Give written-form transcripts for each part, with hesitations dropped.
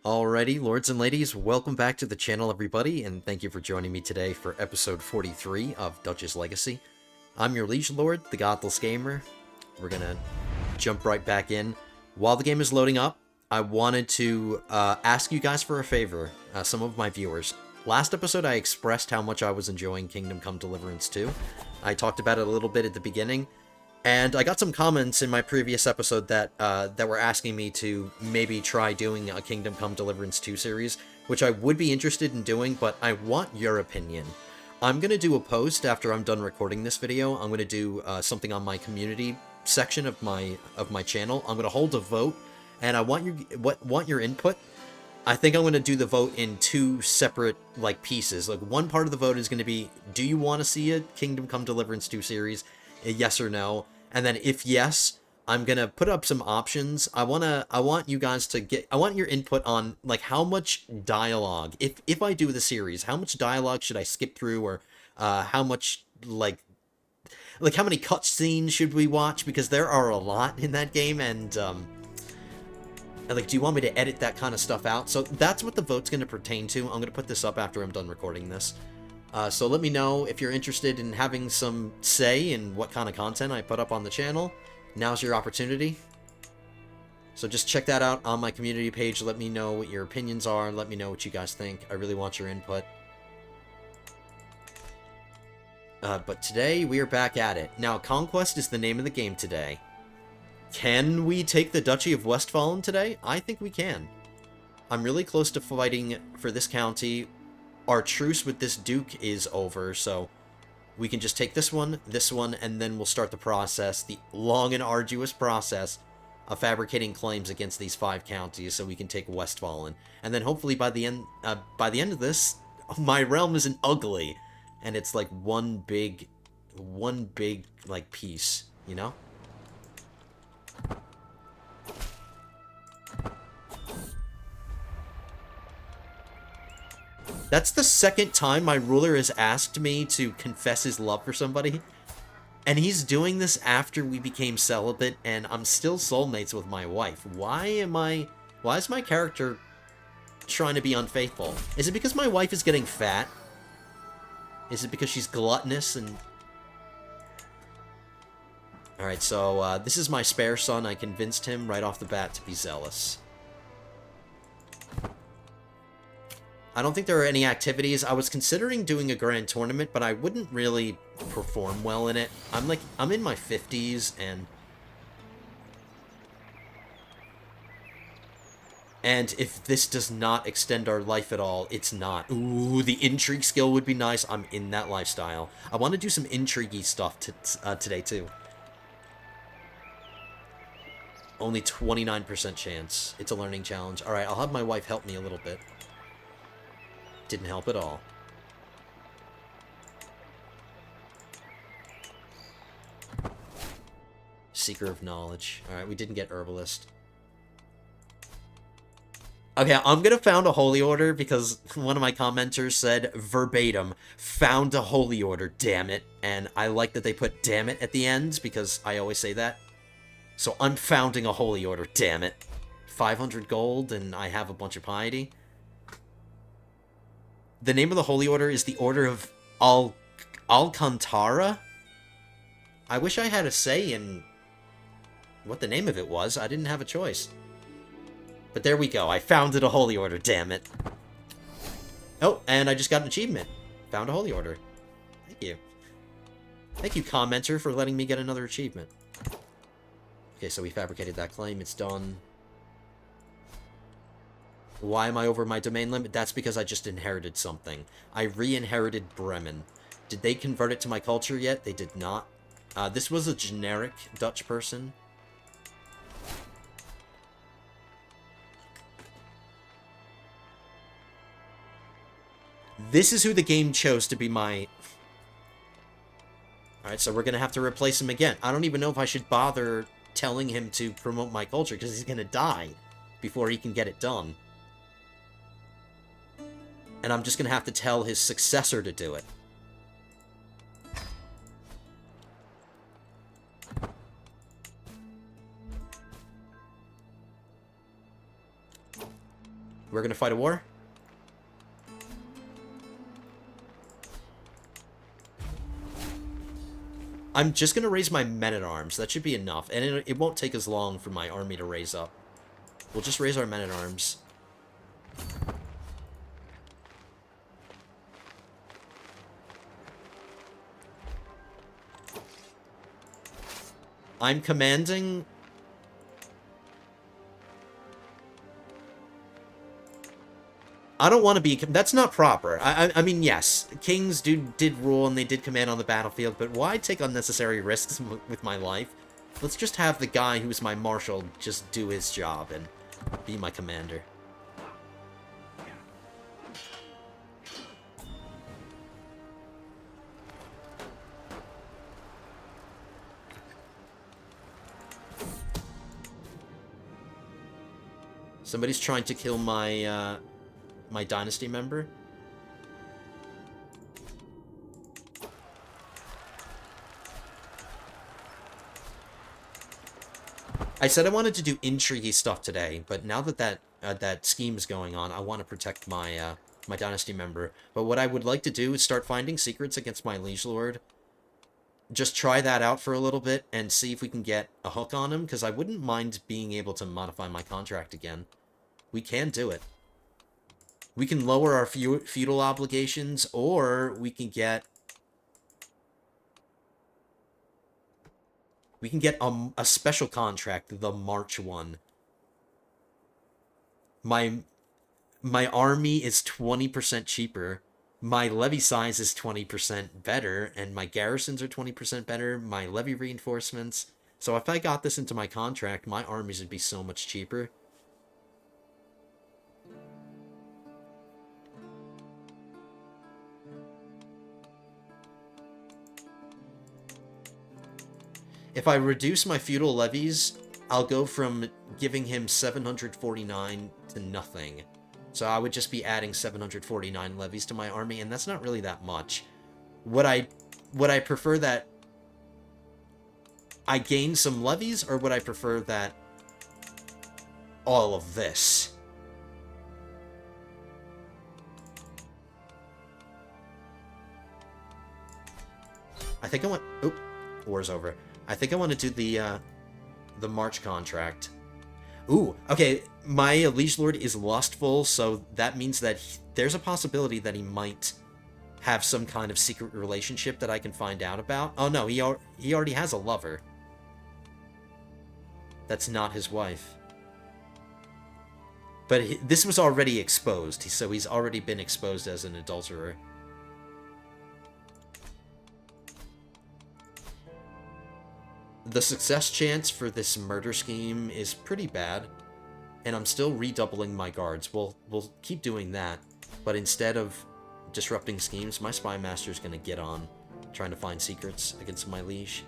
Alrighty, lords and ladies, welcome back to the channel, everybody, and thank you for joining me today for episode 43 of Dutch's Legacy. I'm your liege lord, the Godless Gamer. We're gonna jump right back in. While the game is loading up, I wanted to ask you guys for a favor, some of my viewers. Last episode, I expressed how much I was enjoying Kingdom Come Deliverance 2. I talked about it a little bit at the beginning, and I got some comments in my previous episode that were asking me to maybe try doing a Kingdom Come Deliverance 2 series, which I would be interested in doing, but I want your opinion. I'm going to do a post after I'm done recording this video. I'm going to do something on my community section of my channel. I'm going to hold a vote, and I want your input. I think I'm going to do the vote in two separate pieces. One part of the vote is going to be, do you want to see a Kingdom Come Deliverance 2 series? Yes or no? And then if yes, I'm gonna put up some options. I want you guys to I want your input on how much dialogue, if I do the series, how much dialogue should I skip through, or how much how many cutscenes should we watch, because there are a lot in that game, and do you want me to edit that kind of stuff out? So that's what the vote's gonna pertain to. I'm gonna put this up after I'm done recording this. So let me know if you're interested in having some say in what kind of content I put up on the channel. Now's your opportunity. So just check that out on my community page. Let me know what your opinions are. Let me know what you guys think. I really want your input. But today, we are back at it. Now, Conquest is the name of the game today. Can we take the Duchy of Westfalen today? I think we can. I'm really close to fighting for this county. Our truce with this duke is over, so we can just take this one, and then we'll start the process, the long and arduous process of fabricating claims against these 5 counties, so we can take Westfalen. And then hopefully by the end of this, my realm isn't ugly, and it's one big piece, you know? That's the second time my ruler has asked me to confess his love for somebody. And he's doing this after we became celibate, and I'm still soulmates with my wife. Why is my character trying to be unfaithful? Is it because my wife is getting fat? Is it because she's gluttonous and... Alright, so this is my spare son. I convinced him right off the bat to be zealous. I don't think there are any activities. I was considering doing a grand tournament, but I wouldn't really perform well in it. I'm in my 50s, and if this does not extend our life at all, it's not. Ooh, the intrigue skill would be nice. I'm in that lifestyle. I want to do some intriguey stuff today, too. Only 29% chance. It's a learning challenge. Alright, I'll have my wife help me a little bit. Didn't help at all. Seeker of Knowledge. Alright, we didn't get Herbalist. Okay, I'm gonna found a Holy Order because one of my commenters said verbatim, found a Holy Order, damn it. And I like that they put damn it at the end because I always say that. So I'm founding a Holy Order, damn it. 500 gold and I have a bunch of piety. The name of the Holy Order is the Order of Alcantara? I wish I had a say in what the name of it was. I didn't have a choice. But there we go. I founded a Holy Order, damn it. Oh, and I just got an achievement. Found a Holy Order. Thank you. Thank you, commenter, for letting me get another achievement. Okay, so we fabricated that claim. It's done. Why am I over my domain limit? That's because I just inherited something. I re-inherited Bremen. Did they convert it to my culture yet? They did not. This was a generic Dutch person. This is who the game chose to be my... Alright, so we're going to have to replace him again. I don't even know if I should bother telling him to promote my culture, because he's going to die before he can get it done. And I'm just going to have to tell his successor to do it. We're gonna fight a war? I'm just gonna raise my men-at-arms. That should be enough. And it won't take as long for my army to raise up. We'll just raise our men-at-arms. I'm commanding... I don't want to be... That's not proper. I mean, yes, kings did rule and they did command on the battlefield, but why take unnecessary risks with my life? Let's just have the guy who's my marshal just do his job and be my commander. Somebody's trying to kill my, my dynasty member. I said I wanted to do intriguey stuff today, but now that that scheme is going on, I want to protect my my dynasty member. But what I would like to do is start finding secrets against my liege lord. Just try that out for a little bit and see if we can get a hook on him, because I wouldn't mind being able to modify my contract again. We can do it. We can lower our feudal obligations, or we can get... We can get a special contract, the March one. My army is 20% cheaper. My levy size is 20% better, and my garrisons are 20% better. My levy reinforcements. So if I got this into my contract, my armies would be so much cheaper. If I reduce my feudal levies, I'll go from giving him 749 to nothing. So I would just be adding 749 levies to my army, and that's not really that much. Would I prefer that I gain some levies, or would I prefer that all of this? I think I want... Oh, war's over. I think I want to do the March contract. Ooh, okay, my liege lord is lustful, so that means that there's a possibility that he might have some kind of secret relationship that I can find out about. Oh no, he already has a lover. That's not his wife. But this was already exposed, so he's already been exposed as an adulterer. The success chance for this murder scheme is pretty bad, and I'm still redoubling my guards. We'll keep doing that, but instead of disrupting schemes, my spy master's gonna get on trying to find secrets against my liege.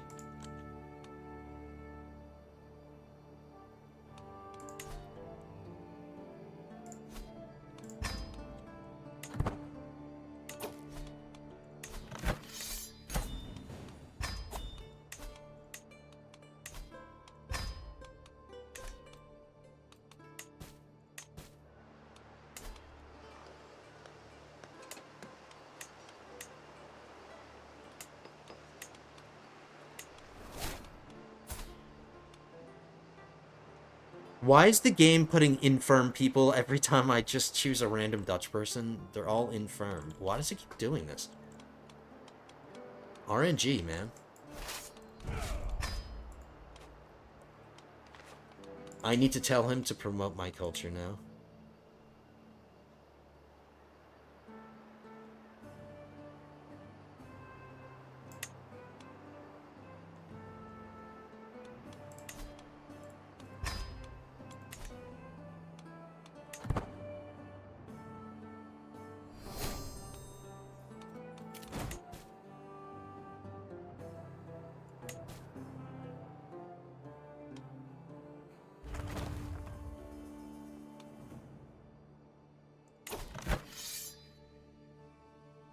Why is the game putting infirm people every time I just choose a random Dutch person? They're all infirm. Why does it keep doing this? RNG, man. I need to tell him to promote my culture now.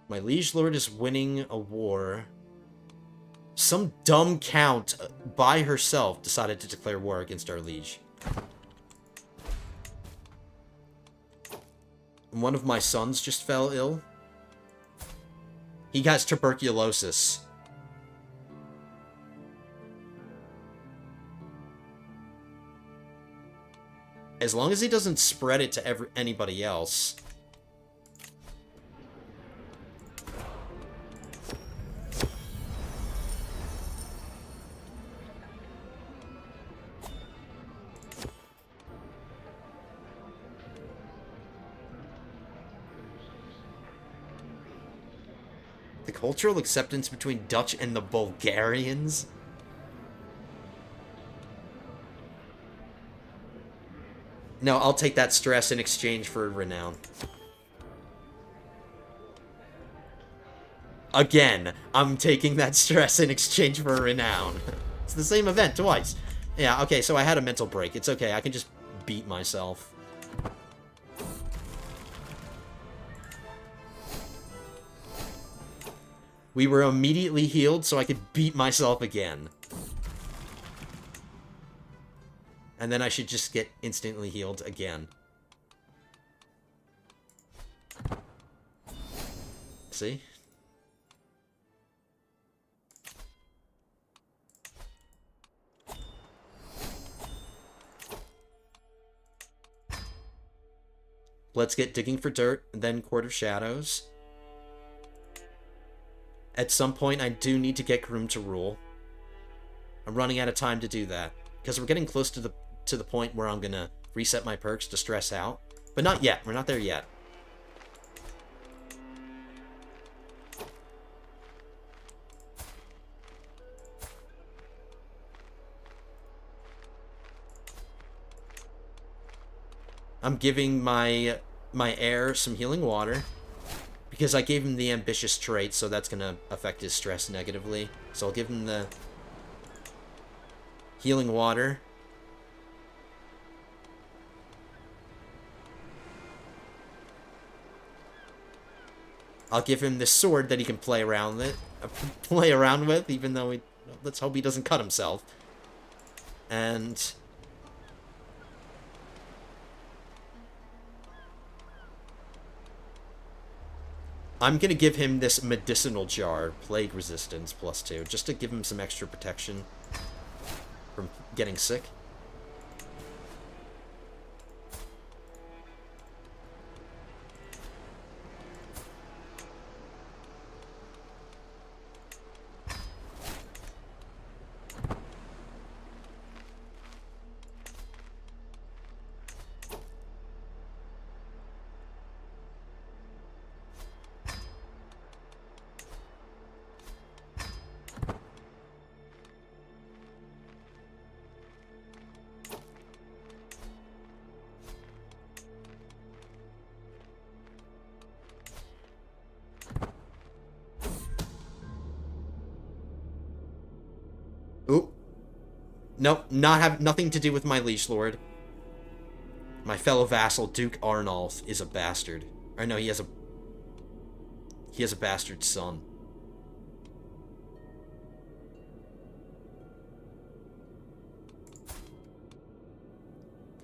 My liege lord is winning a war. Some dumb count by herself decided to declare war against our liege. One of my sons just fell ill. He has tuberculosis. As long as he doesn't spread it to anybody else. The cultural acceptance between Dutch and the Bulgarians? No, I'll take that stress in exchange for renown. Again, I'm taking that stress in exchange for renown. It's the same event twice. Yeah, okay, so I had a mental break. It's okay, I can just beat myself. We were immediately healed, so I could beat myself again. And then I should just get instantly healed again. See? Let's get digging for dirt, then Court of Shadows. At some point, I do need to get Groom to rule. I'm running out of time to do that. Because we're getting close to the point where I'm gonna reset my perks to stress out. But not yet. We're not there yet. I'm giving my heir some healing water. Because I gave him the ambitious trait, so that's gonna affect his stress negatively. So I'll give him the healing water. I'll give him this sword that he can play around with, even though let's hope he doesn't cut himself. And I'm gonna give him this medicinal jar, plague resistance +2, just to give him some extra protection from getting sick. Oop. Nope, nothing to do with my liege lord. My fellow vassal, Duke Arnulf, is a bastard. Or no, he has a bastard son.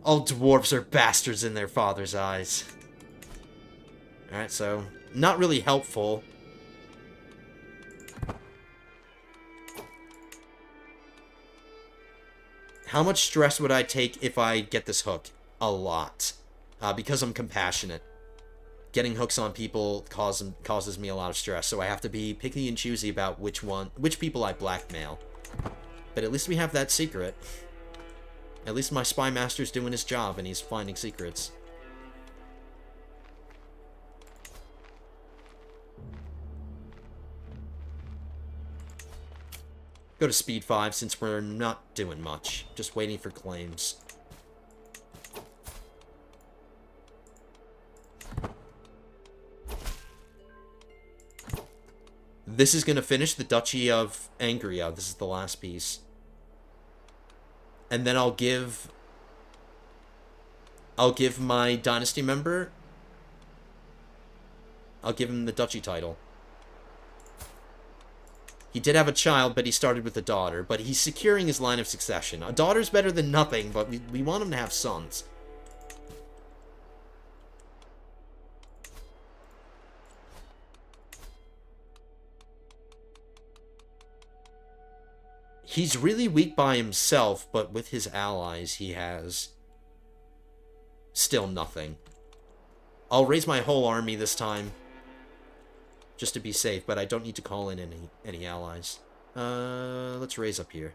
All dwarves are bastards in their father's eyes. Alright, so, not really helpful. How much stress would I take if I get this hook? A lot. Because I'm compassionate. Getting hooks on people causes me a lot of stress, so I have to be picky and choosy about which people I blackmail. But at least we have that secret. At least my spy master's doing his job and he's finding secrets. Go to speed 5 since we're not doing much. Just waiting for claims. This is going to finish the Duchy of Angria. This is the last piece. And then I'll give my dynasty member, I'll give him the duchy title. He did have a child, but he started with a daughter. But he's securing his line of succession. A daughter's better than nothing, but we want him to have sons. He's really weak by himself, but with his allies, he has still nothing. I'll raise my whole army this time, just to be safe, but I don't need to call in any allies. Let's raise up here.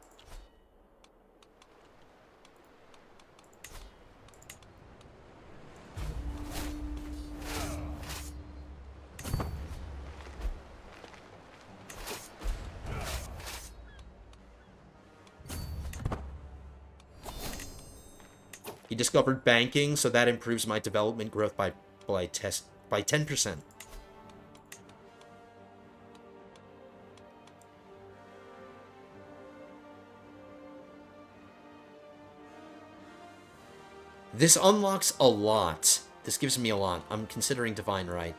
He discovered banking, so that improves my development growth by 10%. This unlocks a lot. This gives me a lot. I'm considering Divine Right.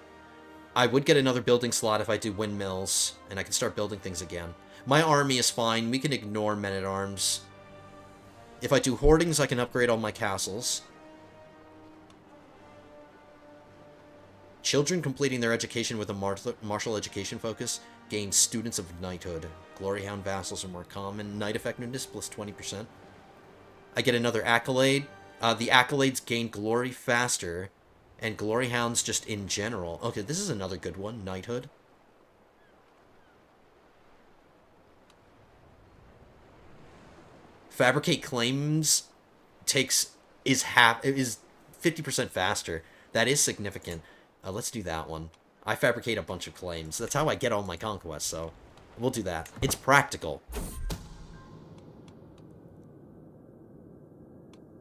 I would get another building slot if I do windmills, and I can start building things again. My army is fine. We can ignore men-at-arms. If I do hoardings, I can upgrade all my castles. Children completing their education with a martial education focus gain students of knighthood. Gloryhound vassals are more common. Knight effectiveness plus 20%. I get another accolade. The accolades gain glory faster, and gloryhounds just in general. Okay, this is another good one. Knighthood. Fabricate claims is 50% faster. That is significant. Let's do that one. I fabricate a bunch of claims. That's how I get all my conquests, so we'll do that. It's practical.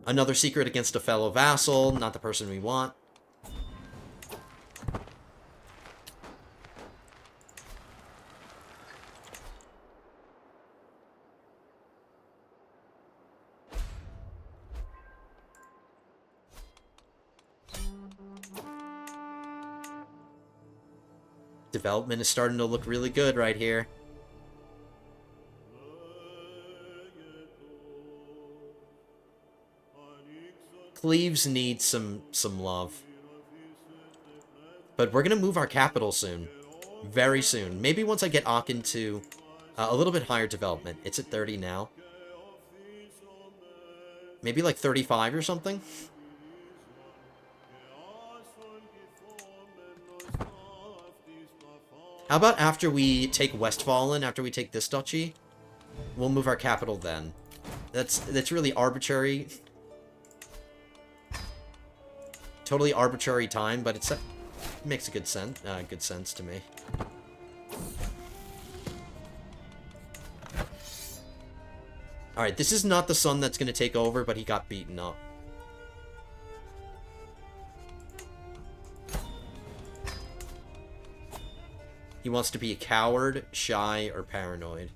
Another secret against a fellow vassal, not the person we want. Development is starting to look really good right here. Cleves need some love. But we're going to move our capital soon. Very soon. Maybe once I get Aachen to a little bit higher development. It's at 30 now. Maybe like 35 or something? How about after we take Westfalen, after we take this duchy? We'll move our capital then. That's really arbitrary. Totally arbitrary time, but it makes a good sense to me. Alright, this is not the son that's going to take over, but he got beaten up. He wants to be a coward, shy, or paranoid.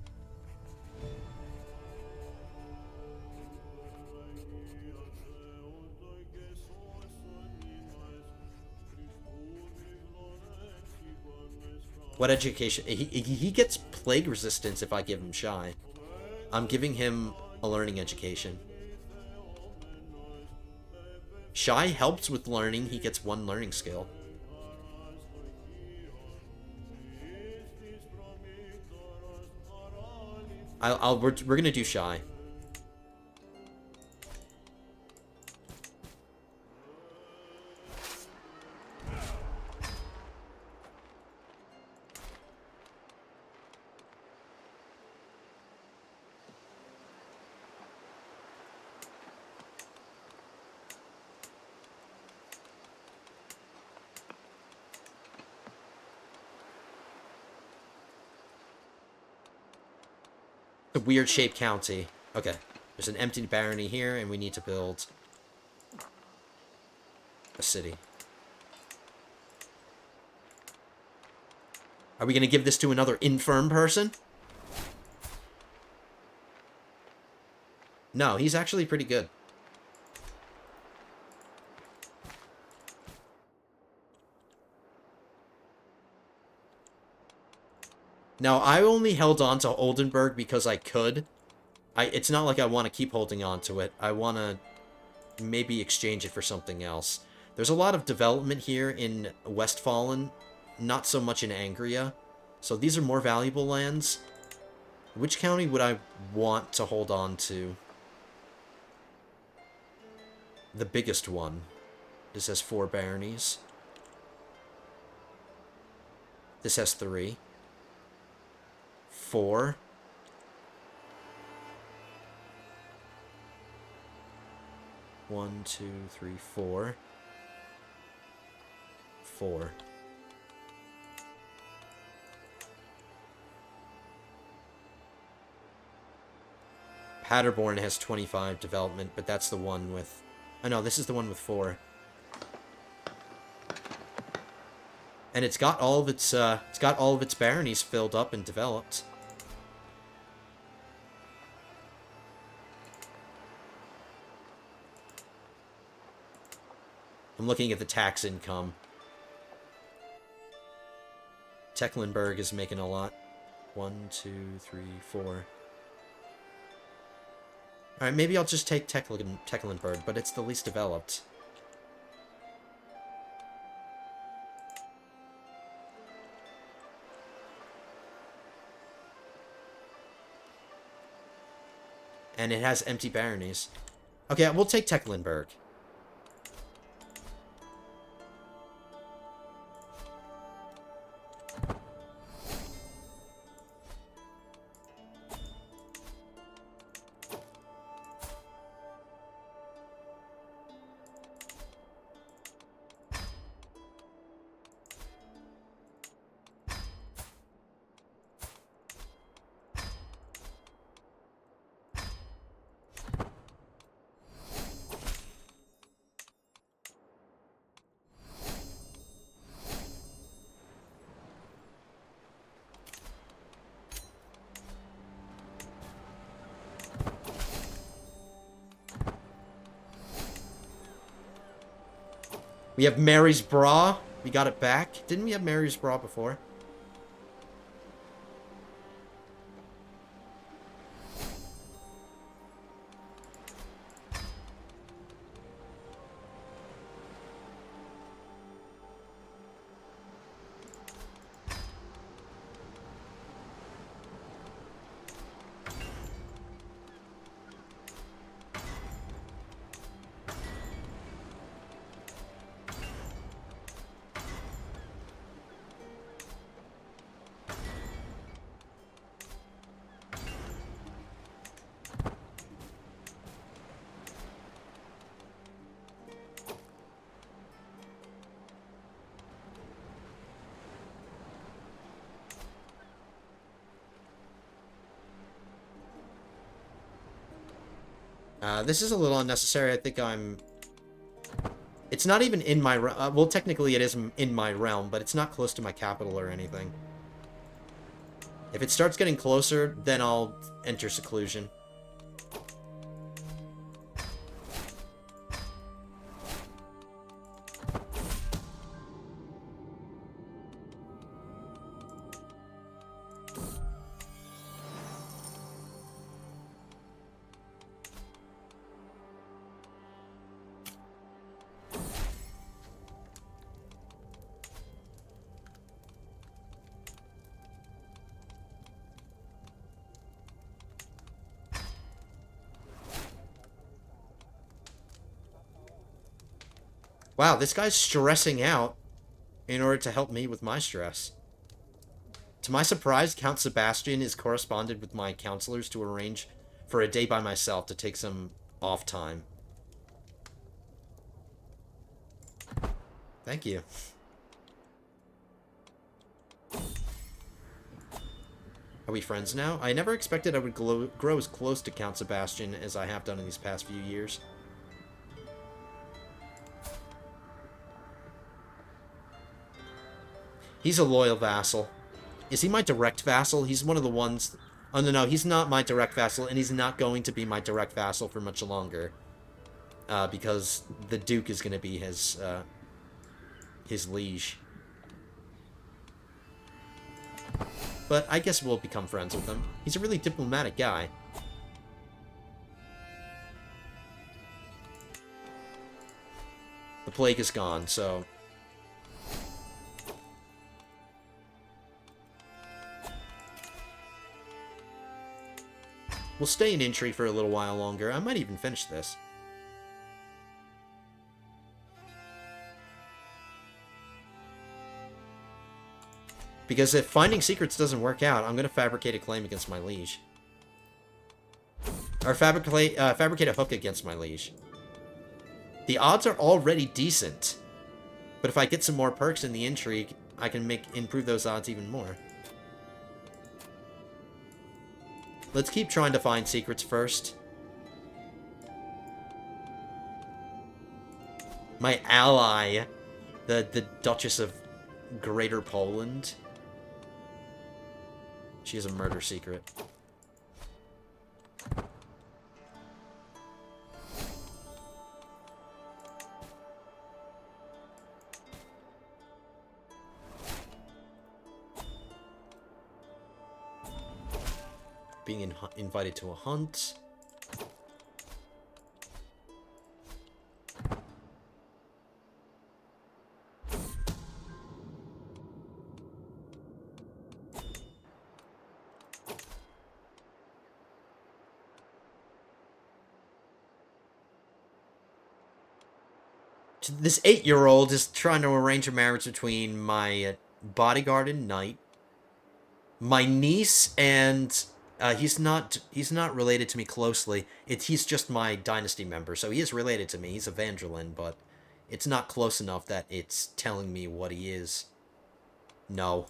What education? He gets plague resistance if I give him shy. I'm giving him a learning education. Shy helps with learning. He gets 1 learning skill. We're gonna do shy. A weird shaped county. Okay. There's an empty barony here, and we need to build a city. Are we going to give this to another infirm person? No, he's actually pretty good. Now, I only held on to Oldenburg because I could. It's not like I want to keep holding on to it. I want to maybe exchange it for something else. There's a lot of development here in Westfalen, not so much in Angria. So these are more valuable lands. Which county would I want to hold on to? The biggest one. This has 4 baronies. This has 3. 4. One, two, three, 4. 4. Paderborn has 25 development, but that's the one with... Oh no, this is the one with 4. And it's got all of its baronies filled up and developed. I'm looking at the tax income. Tecklenburg is making a lot. 1, 2, 3, 4. Alright, maybe I'll just take Tecklenburg, but it's the least developed. And it has empty baronies. Okay, we'll take Tecklenburg. We have Mary's Bra. We got it back. Didn't we have Mary's Bra before? This is a little unnecessary. I think I'm... It's not even in my... well, technically it is in my realm, but it's not close to my capital or anything. If it starts getting closer, then I'll enter seclusion. Wow, this guy's stressing out in order to help me with my stress. To my surprise, Count Sebastian is corresponded with my counselors to arrange for a day by myself to take some off time. Thank you. Are we friends now? I never expected I would grow as close to Count Sebastian as I have done in these past few years. He's a loyal vassal. Is he my direct vassal? He's one of the ones... Oh, no, he's not my direct vassal, and he's not going to be my direct vassal for much longer. Because the Duke is going to be his liege. But I guess we'll become friends with him. He's a really diplomatic guy. The plague is gone, so... We'll stay in intrigue for a little while longer. I might even finish this. Because if finding secrets doesn't work out, I'm going to fabricate a claim against my liege. Or fabricate a hook against my liege. The odds are already decent. But if I get some more perks in the intrigue, I can improve those odds even more. Let's keep trying to find secrets first. My ally, the Duchess of Greater Poland. She has a murder secret. Being invited to a hunt. This 8-year-old is trying to arrange a marriage between my bodyguard and knight, my niece, and he's not related to me closely. He's just my dynasty member, so he is related to me. He's a Van Der Linde, but it's not close enough that it's telling me what he is. No.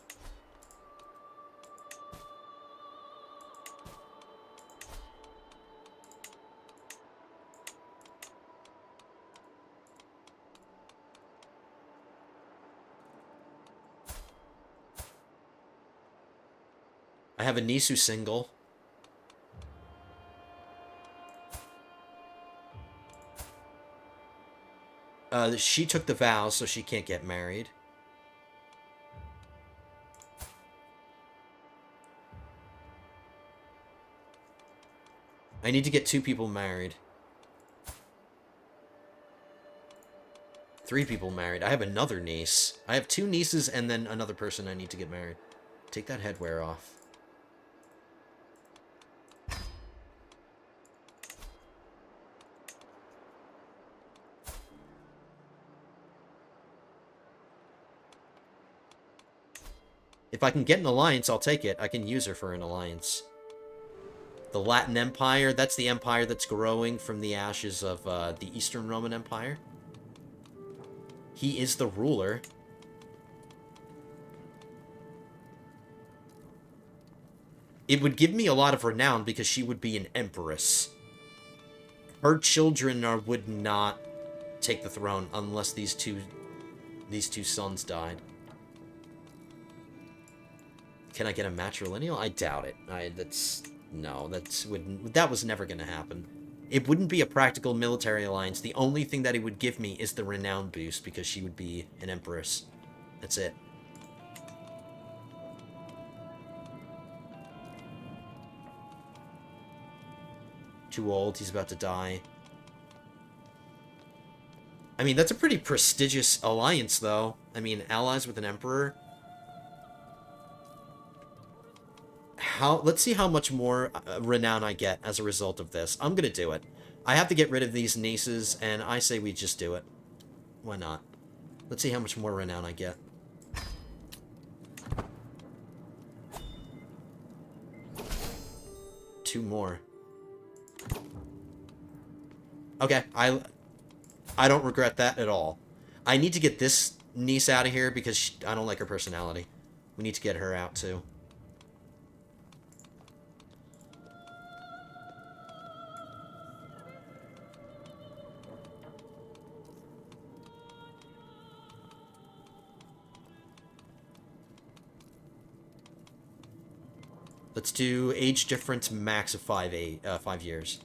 I have a niece who's single. She took the vows, so she can't get married. I need to get 2 people married. 3 people married. I have another niece. I have 2 nieces and then another person I need to get married. Take that headwear off. If I can get an alliance, I'll take it. I can use her for an alliance. The Latin Empire, that's the empire that's growing from the ashes of the Eastern Roman Empire. He is the ruler. It would give me a lot of renown because she would be an empress. Her children would not take the throne unless these two sons died. Can I get a matrilineal? I doubt it. That was never going to happen. It wouldn't be a practical military alliance. The only thing that it would give me is the renown boost because she would be an empress. That's it. Too old. He's about to die. I mean, that's a pretty prestigious alliance, though. I mean, allies with an emperor. Let's see how much more renown I get as a result of this. I'm gonna do it. I have to get rid of these nieces, and I say we just do it. Why not? Let's see how much more renown I get. Two more. Okay, I don't regret that at all. I need to get this niece out of here because I don't like her personality. We need to get her out, too. Let's do age difference max of 5 years.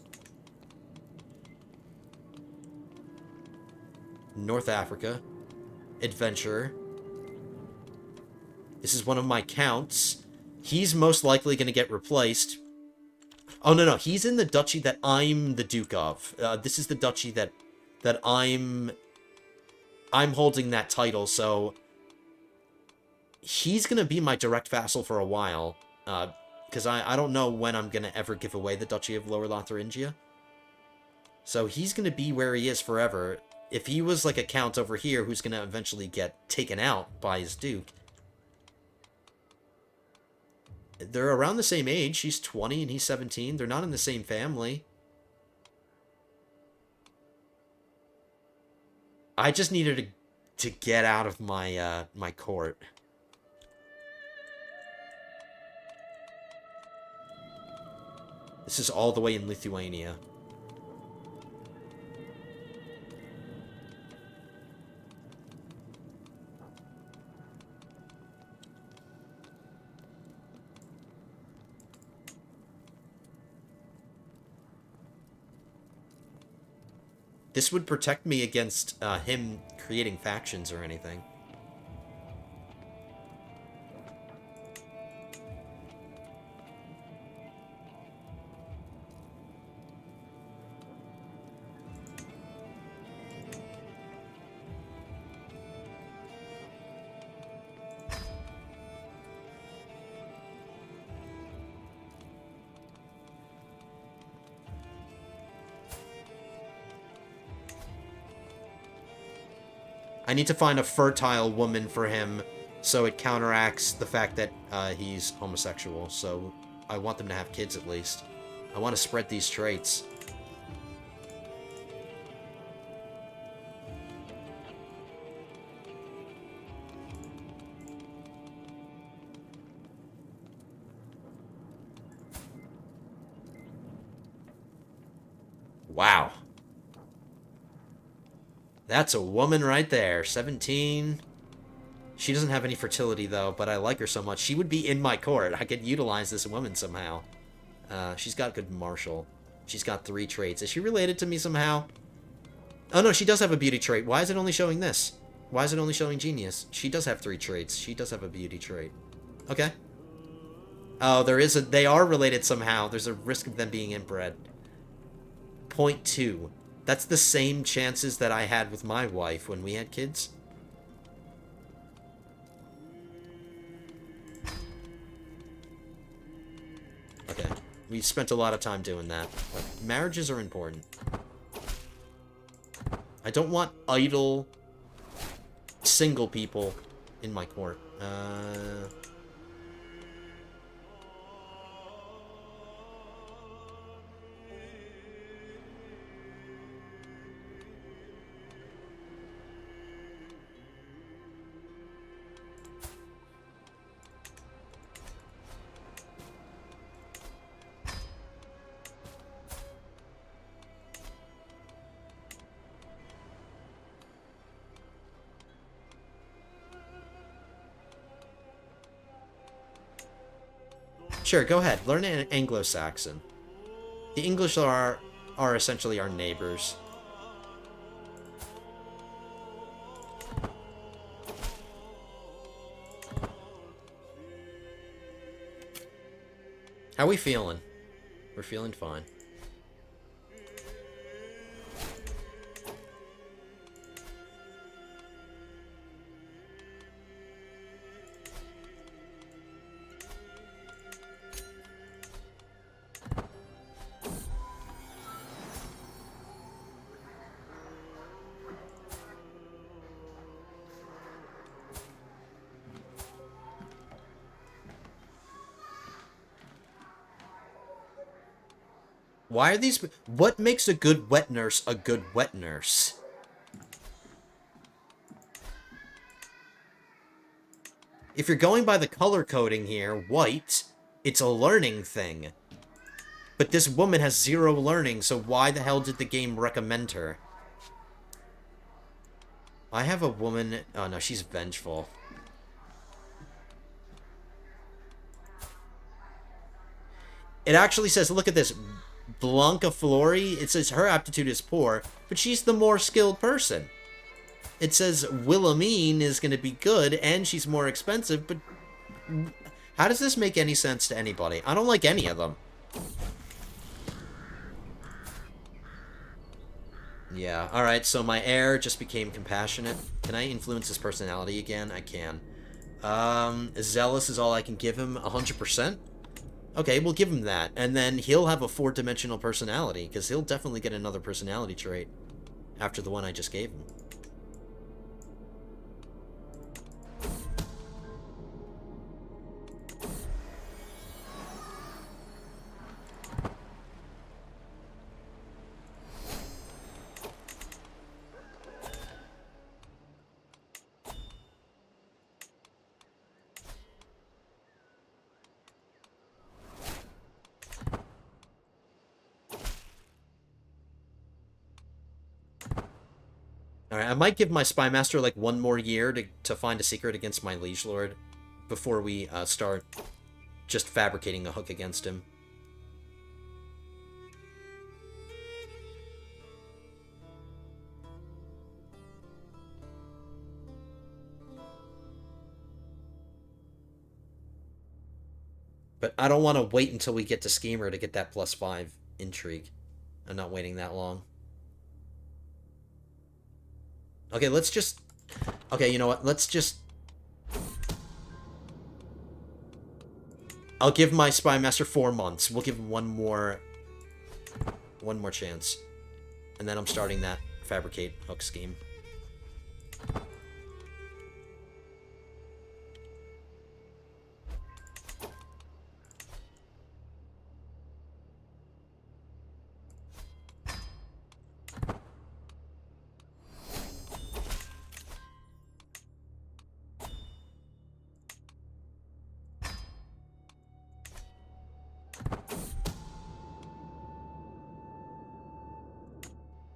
North Africa. Adventurer. This is one of my counts. He's most likely going to get replaced. Oh, no. He's in the duchy that I'm the Duke of. This is the duchy that I'm holding that title, so he's going to be my direct vassal for a while. Because I don't know when I'm going to ever give away the Duchy of Lower Lotharingia. So he's going to be where he is forever. If he was like a count over here who's going to eventually get taken out by his duke. They're around the same age. She's 20 and he's 17. They're not in the same family. I just needed to get out of my my court. This is all the way in Lithuania. This would protect me against him creating factions or anything. I need to find a fertile woman for him so it counteracts the fact that he's homosexual. So I want them to have kids at least. I want to spread these traits. Wow. That's a woman right there. 17. She doesn't have any fertility, though, but I like her so much. She would be in my court. I could utilize this woman somehow. She's got good martial. She's got 3 traits. Is she related to me somehow? Oh, no, she does have a beauty trait. Why is it only showing this? Why is it only showing genius? She does have 3 traits. She does have a beauty trait. Okay. Oh, they are related somehow. There's a risk of them being inbred. 0.2. That's the same chances that I had with my wife when we had kids. Okay. We spent a lot of time doing that. But marriages are important. I don't want idle, single people in my court. Sure, go ahead. Learn an Anglo-Saxon. The English are essentially our neighbors. How we feeling? We're feeling fine. Why are these... What makes a good wet nurse a good wet nurse? If you're going by the color coding here, white, it's a learning thing. But this woman has 0 learning, so why the hell did the game recommend her? I have a woman... Oh no, she's vengeful. It actually says, look at this... Blanca Flori, it says her aptitude is poor, but she's the more skilled person. It says Wilhelmine is going to be good, and she's more expensive, but how does this make any sense to anybody? I don't like any of them. Yeah, alright, so my heir just became compassionate. Can I influence his personality again? I can. Zealous is all I can give him, 100%. Okay, we'll give him that, and then he'll have a 4-dimensional personality, because he'll definitely get another personality trait after the one I just gave him. Alright, I might give my Spy Master, like, 1 more year to find a secret against my Liege Lord before we start just fabricating a hook against him. But I don't want to wait until we get to Schemer to get that +5 intrigue. I'm not waiting that long. Okay, let's just... Okay, you know what? Let's just... I'll give my Spy Master 4 months. We'll give him one more chance. And then I'm starting that fabricate hook scheme.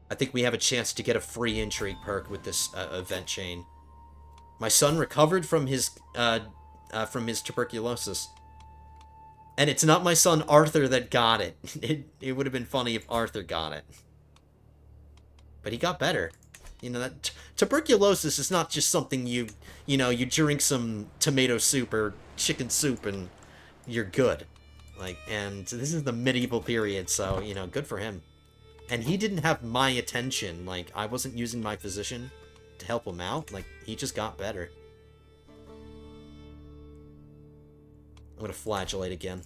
I think we have a chance to get a free intrigue perk with this event chain. My son recovered from his tuberculosis. And it's not my son Arthur that got it. It would have been funny if Arthur got it. But he got better. You know, that tuberculosis is not just something you drink some tomato soup or chicken soup and you're good. Like, and this is the medieval period, so, you know, good for him. And he didn't have my attention. Like, I wasn't using my physician to help him out. Like, he just got better. I'm gonna flagellate again.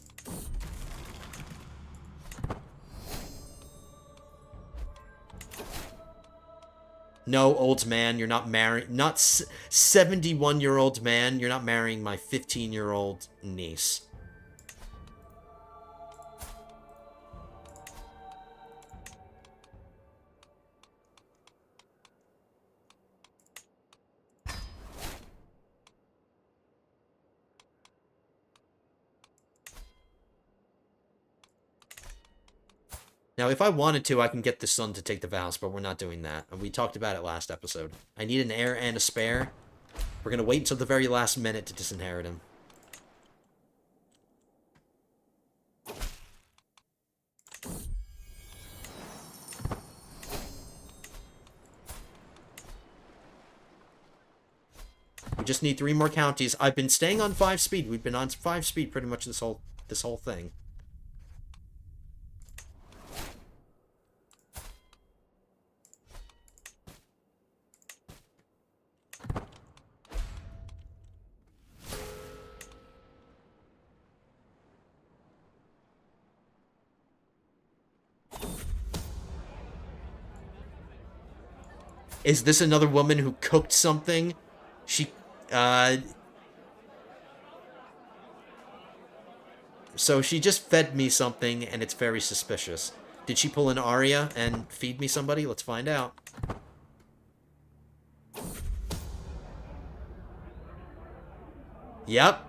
No, old man, you're not marrying... Not 71-year-old man, you're not marrying my 15-year-old niece. Now, if I wanted to, I can get the son to take the vows, but we're not doing that. And we talked about it last episode. I need an heir and a spare. We're going to wait until the very last minute to disinherit him. We just need 3 more counties. I've been staying on 5 speed. We've been on 5 speed pretty much this whole thing. Is this another woman who cooked something? So she just fed me something, and it's very suspicious. Did she pull an Arya and feed me somebody? Let's find out. Yep.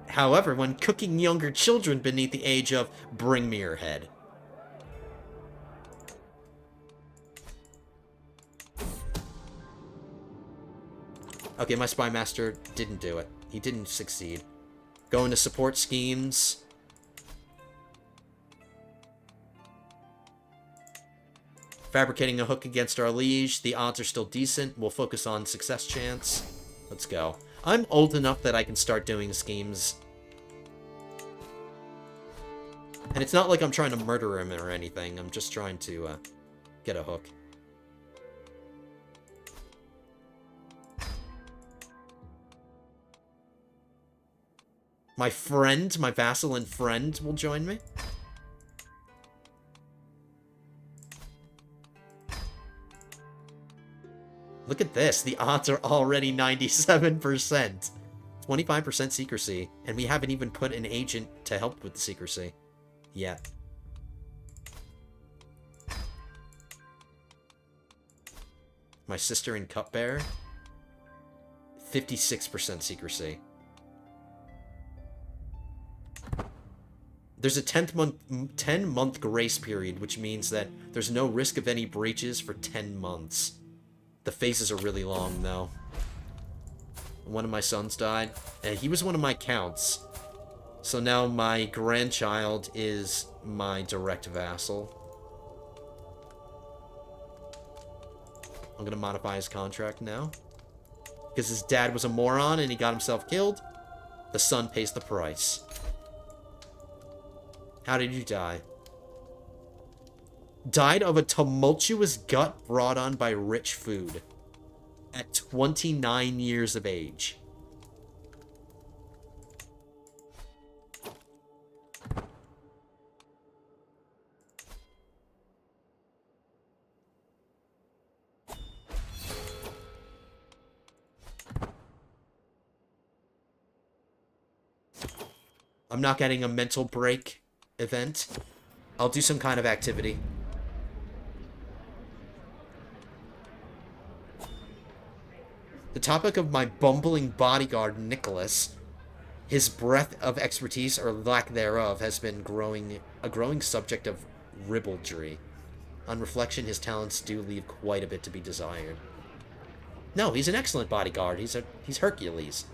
However, when cooking younger children beneath the age of, bring me your head. Okay, my Spy Master didn't do it. He didn't succeed. Going to support schemes. Fabricating a hook against our liege. The odds are still decent. We'll focus on success chance. Let's go. I'm old enough that I can start doing schemes. And it's not like I'm trying to murder him or anything. I'm just trying to get a hook. My friend, my vassal and friend will join me. Look at this. The odds are already 97%. 25% secrecy. And we haven't even put an agent to help with the secrecy yet. My sister and cupbearer. 56% secrecy. There's a 10-month grace period, which means that there's no risk of any breaches for 10 months. The phases are really long, though. One of my sons died, and he was one of my counts. So now my grandchild is my direct vassal. I'm gonna modify his contract now. Because his dad was a moron and he got himself killed. The son pays the price. How did you die? Died of a tumultuous gut brought on by rich food. At 29 years of age. I'm not getting a mental break event. I'll do some kind of activity. The topic of my bumbling bodyguard, Nicholas, his breadth of expertise or lack thereof has been a growing subject of ribaldry. On reflection, his talents do leave quite a bit to be desired. No, he's an excellent bodyguard. He's Hercules.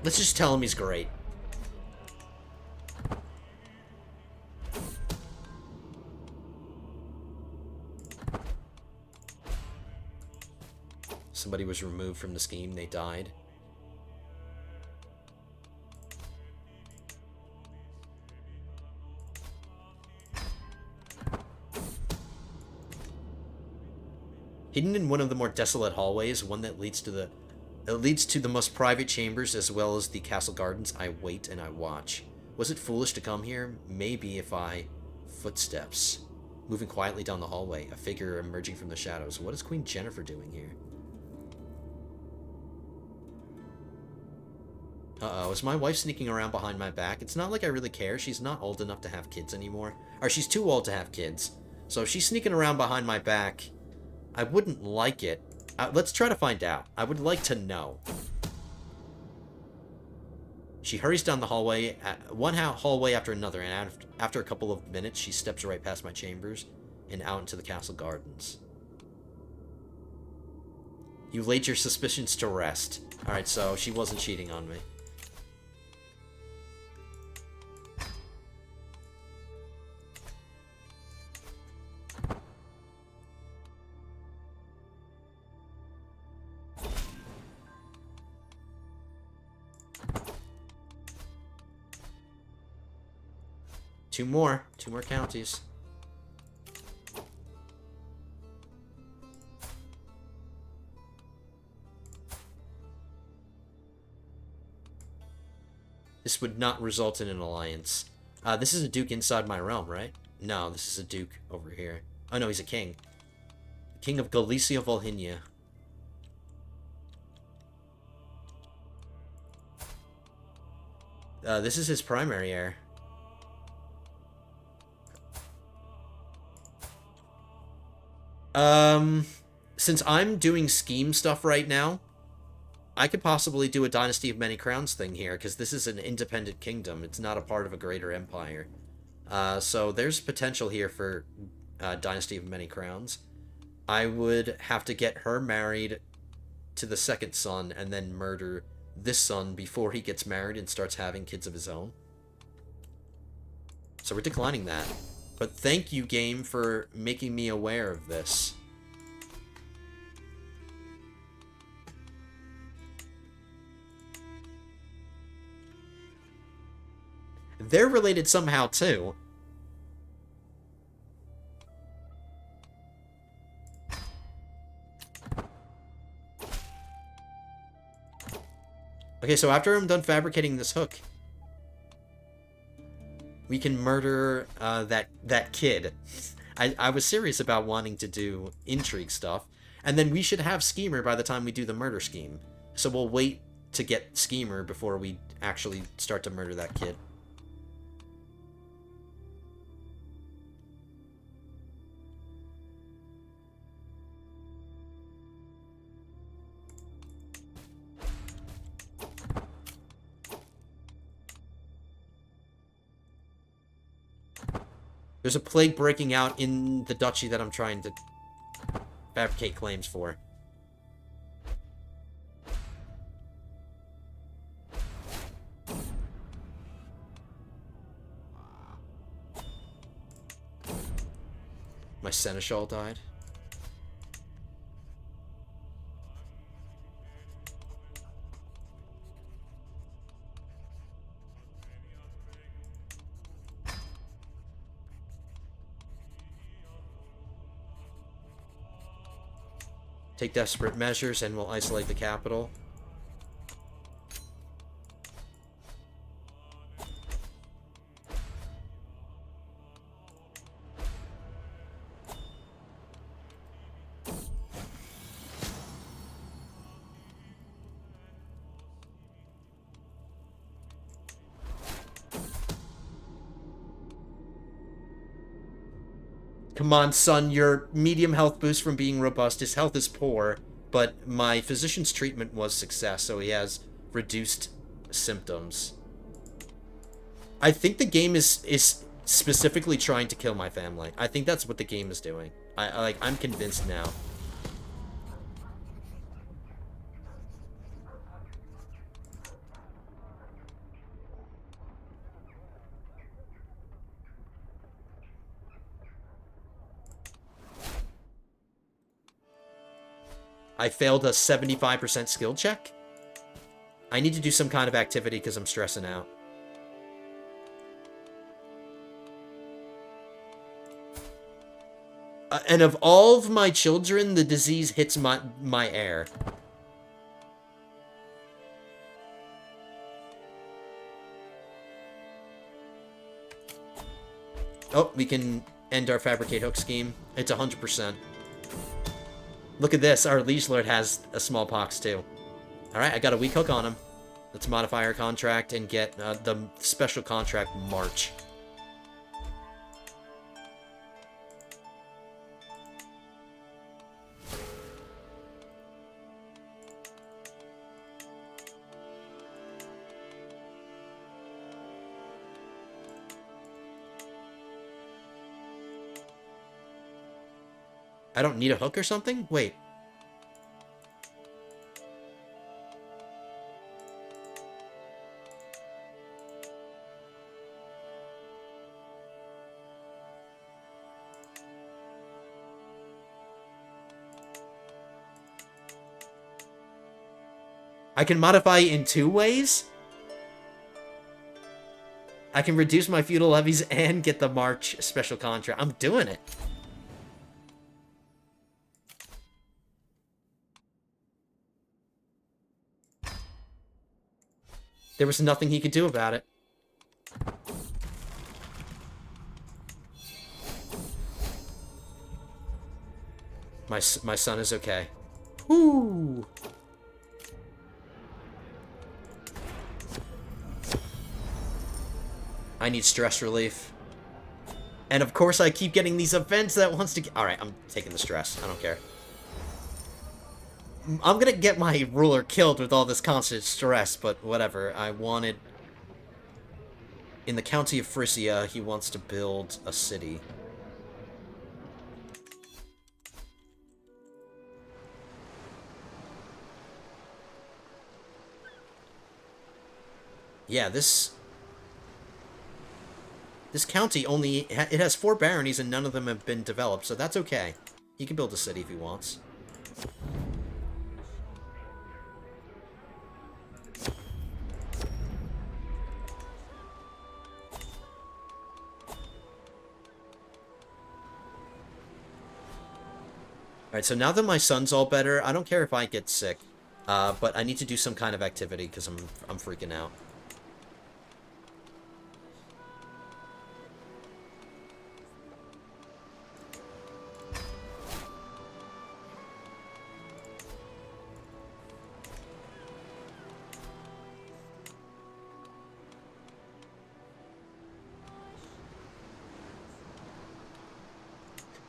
Let's just tell him he's great. Somebody was removed from the scheme. They died. Hidden in one of the more desolate hallways, one that leads to the most private chambers as well as the castle gardens, I wait and I watch. Was it foolish to come here? Maybe if I... Footsteps. Moving quietly down the hallway, a figure emerging from the shadows. What is Queen Jennifer doing here? Uh-oh, is my wife sneaking around behind my back? It's not like I really care. She's not old enough to have kids anymore. Or she's too old to have kids. So if she's sneaking around behind my back, I wouldn't like it. Let's try to find out. I would like to know. She hurries down the hallway, one hallway after another, and after a couple of minutes, she steps right past my chambers and out into the castle gardens. You laid your suspicions to rest. Alright, so she wasn't cheating on me. Two more counties. This would not result in an alliance. This is a duke inside my realm, right? No, this is a duke over here. Oh no, he's a king. King of Galicia Volhynia. This is his primary heir. Since I'm doing scheme stuff right now, I could possibly do a Dynasty of Many Crowns thing here, because this is an independent kingdom. It's not a part of a greater empire. So there's potential here for Dynasty of Many Crowns. I would have to get her married to the second son, and then murder this son before he gets married and starts having kids of his own. So we're declining that. But thank you, game, for making me aware of this. They're related somehow, too. Okay, so after I'm done fabricating this hook, we can murder that kid. I was serious about wanting to do intrigue stuff, and then we should have Schemer by the time we do the murder scheme. So we'll wait to get Schemer before we actually start to murder that kid. There's a plague breaking out in the duchy that I'm trying to fabricate claims for. My seneschal died. Take desperate measures and we'll isolate the capital. Come on, son, your medium health boost from being robust. His health is poor, but my physician's treatment was success, so he has reduced symptoms. I think the game is specifically trying to kill my family. I think that's what the game is doing. I'm convinced now. I failed a 75% skill check. I need to do some kind of activity because I'm stressing out. And of all of my children, the disease hits my heir. Oh, we can end our fabricate hook scheme. It's 100%. Look at this. Our liege lord has a smallpox too. Alright, I got a weak hook on him. Let's modify our contract and get the special contract March. I don't need a hook or something? Wait. I can modify in 2 ways? I can reduce my feudal levies and get the March special contract. I'm doing it. There was nothing he could do about it. My son is okay. Whoo! I need stress relief. And of course I keep getting these events that wants to get... Alright, I'm taking the stress. I don't care. I'm gonna get my ruler killed with all this constant stress, but whatever. I wanted... In the county of Frisia, he wants to build a city. Yeah, this county only... It has 4 baronies and none of them have been developed, so that's okay. He can build a city if he wants. Alright, so now that my son's all better, I don't care if I get sick. But I need to do some kind of activity because I'm freaking out.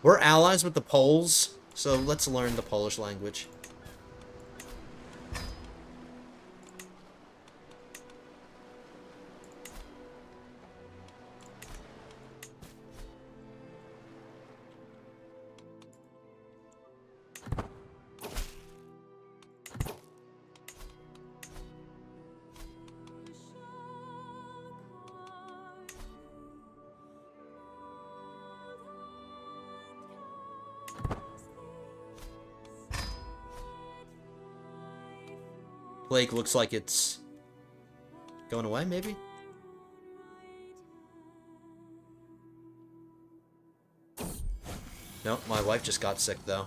We're allies with the Poles, so let's learn the Polish language. Plague looks like it's going away, maybe? No, my wife just got sick, though.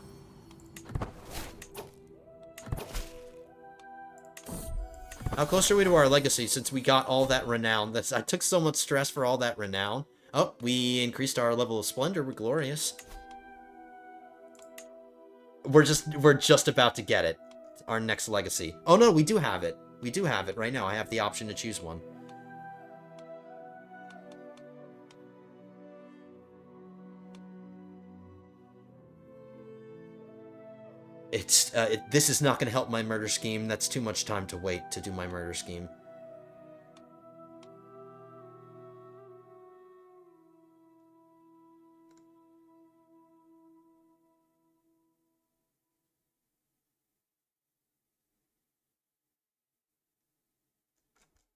How close are we to our legacy since we got all that renown? I took so much stress for all that renown. Oh, we increased our level of splendor. We're glorious. We're just about to get it. Our next legacy. Oh no, we do have it. We do have it right now. I have the option to choose one. This is not going to help my murder scheme. That's too much time to wait to do my murder scheme.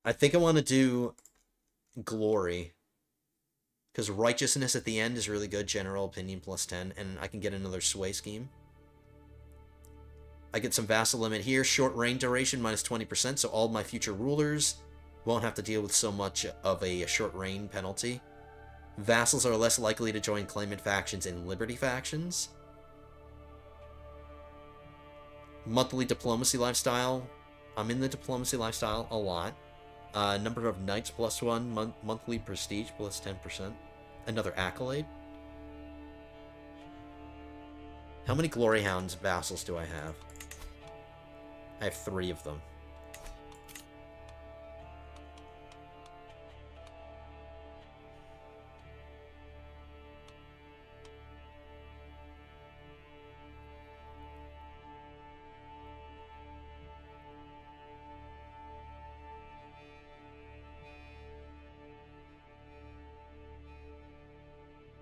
I think I want to do glory. Because righteousness at the end is really good. General opinion plus 10. And I can get another sway scheme. I get some vassal limit here. Short reign duration minus 20%. So all my future rulers won't have to deal with so much of a short reign penalty. Vassals are less likely to join claimant factions and liberty factions. Monthly diplomacy lifestyle. I'm in the diplomacy lifestyle a lot. Number of knights plus 1. Monthly prestige plus 10%. Another accolade. How many glory hounds vassals do I have? I have 3 of them.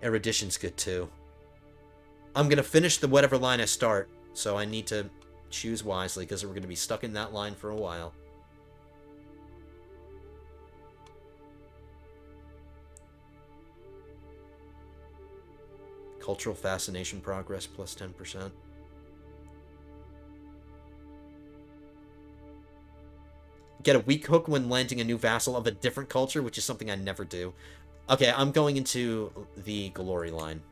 Erudition's good too. I'm gonna finish the whatever line I start, so I need to choose wisely because we're gonna be stuck in that line for a while. Cultural fascination progress plus 10%. Get a weak hook when landing a new vassal of a different culture, which is something I never do. Okay, I'm going into the glory line.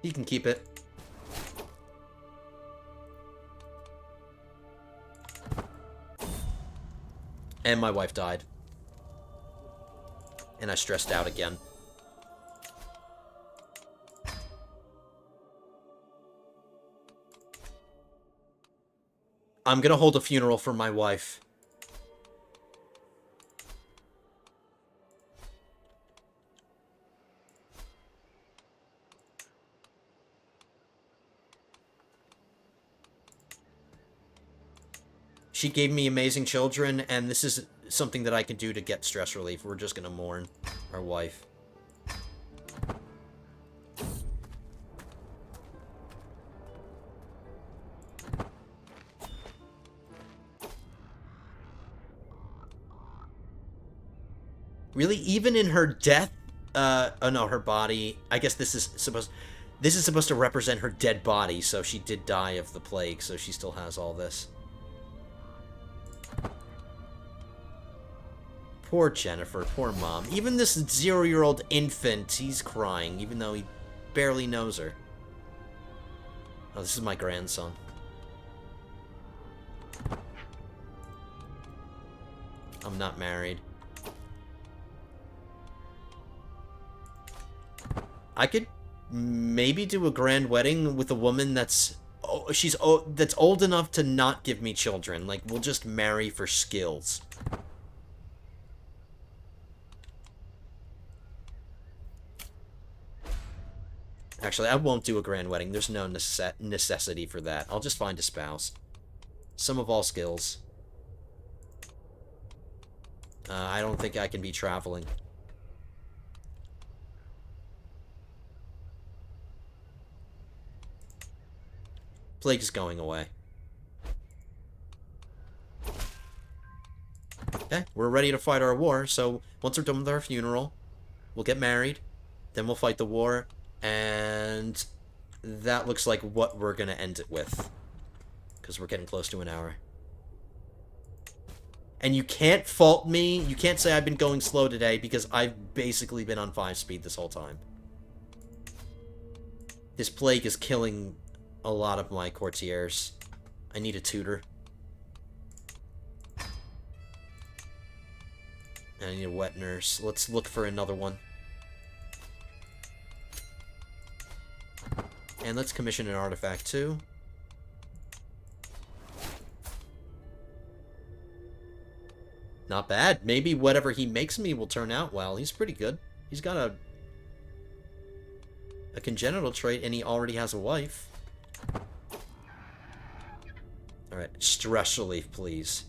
You can keep it. And my wife died. And I stressed out again. I'm gonna hold a funeral for my wife. She gave me amazing children, and this is something that I can do to get stress relief. We're just gonna mourn our wife. Really? Even in her death, Oh no, her body. I guess this is supposed to represent her dead body, so she did die of the plague, so she still has all this. Poor Jennifer, poor mom. Even this 0-year-old infant, he's crying, even though he barely knows her. Oh, this is my grandson. I'm not married. I could maybe do a grand wedding with a woman that's that's old enough to not give me children. Like, we'll just marry for skills. Actually, I won't do a grand wedding. There's no necessity for that. I'll just find a spouse. Some of all skills. I don't think I can be traveling. Plague is going away. Okay, we're ready to fight our war, so once we're done with our funeral, we'll get married, then we'll fight the war, and that looks like what we're gonna end it with. Because we're getting close to an hour. And you can't fault me, you can't say I've been going slow today, because I've basically been on 5-speed this whole time. This plague is killing a lot of my courtiers. I need a tutor. And I need a wet nurse. Let's look for another one. And let's commission an artifact too. Not bad. Maybe whatever he makes me will turn out well. He's pretty good. He's got a congenital trait and he already has a wife. Alright, stress relief, please.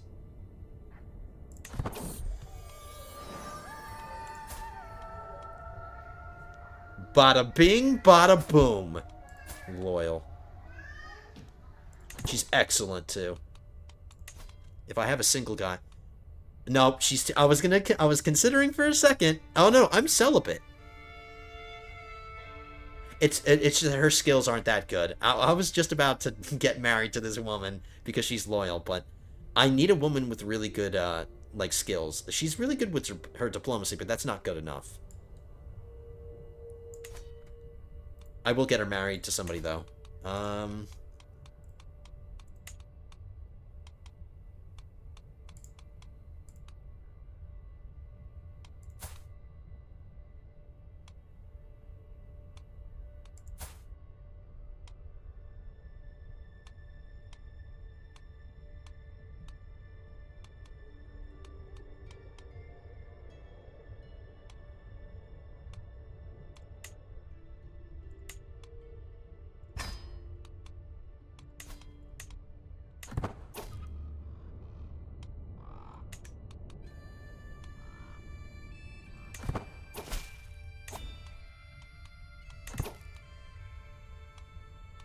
Bada bing, bada boom. Loyal. She's excellent, too. If I have a single guy... Nope, she's... I was considering for a second. Oh, no, I'm celibate. It's just that her skills aren't that good. I was just about to get married to this woman because she's loyal, but I need a woman with really good, like, skills. She's really good with her diplomacy, but that's not good enough. I will get her married to somebody, though.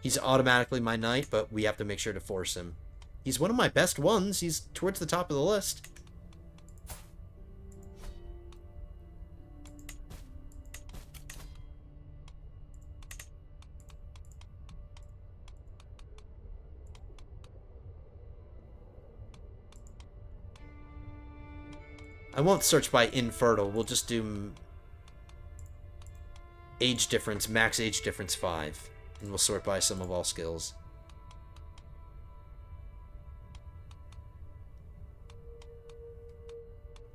He's automatically my knight, but we have to make sure to force him. He's one of my best ones. He's towards the top of the list. I won't search by infertile. We'll just do age difference, max age difference 5. And we'll sort by sum of all skills.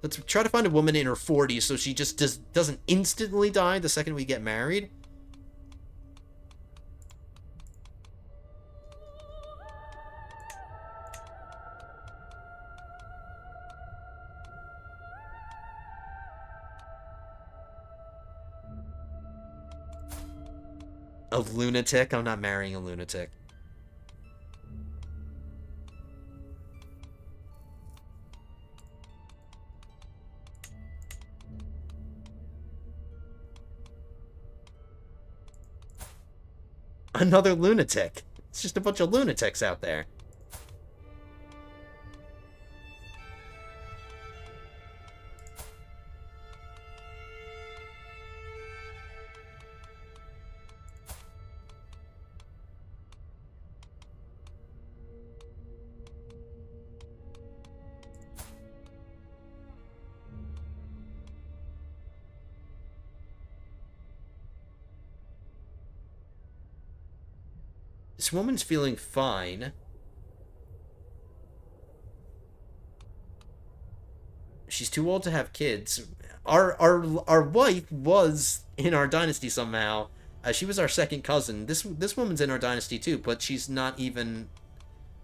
Let's try to find a woman in her 40s so she just doesn't instantly die the second we get married. A lunatic? I'm not marrying a lunatic. Another lunatic. It's just a bunch of lunatics out there. This woman's feeling fine. She's too old to have kids. Our wife was in our dynasty somehow. She was our second cousin. This woman's in our dynasty too, but she's not even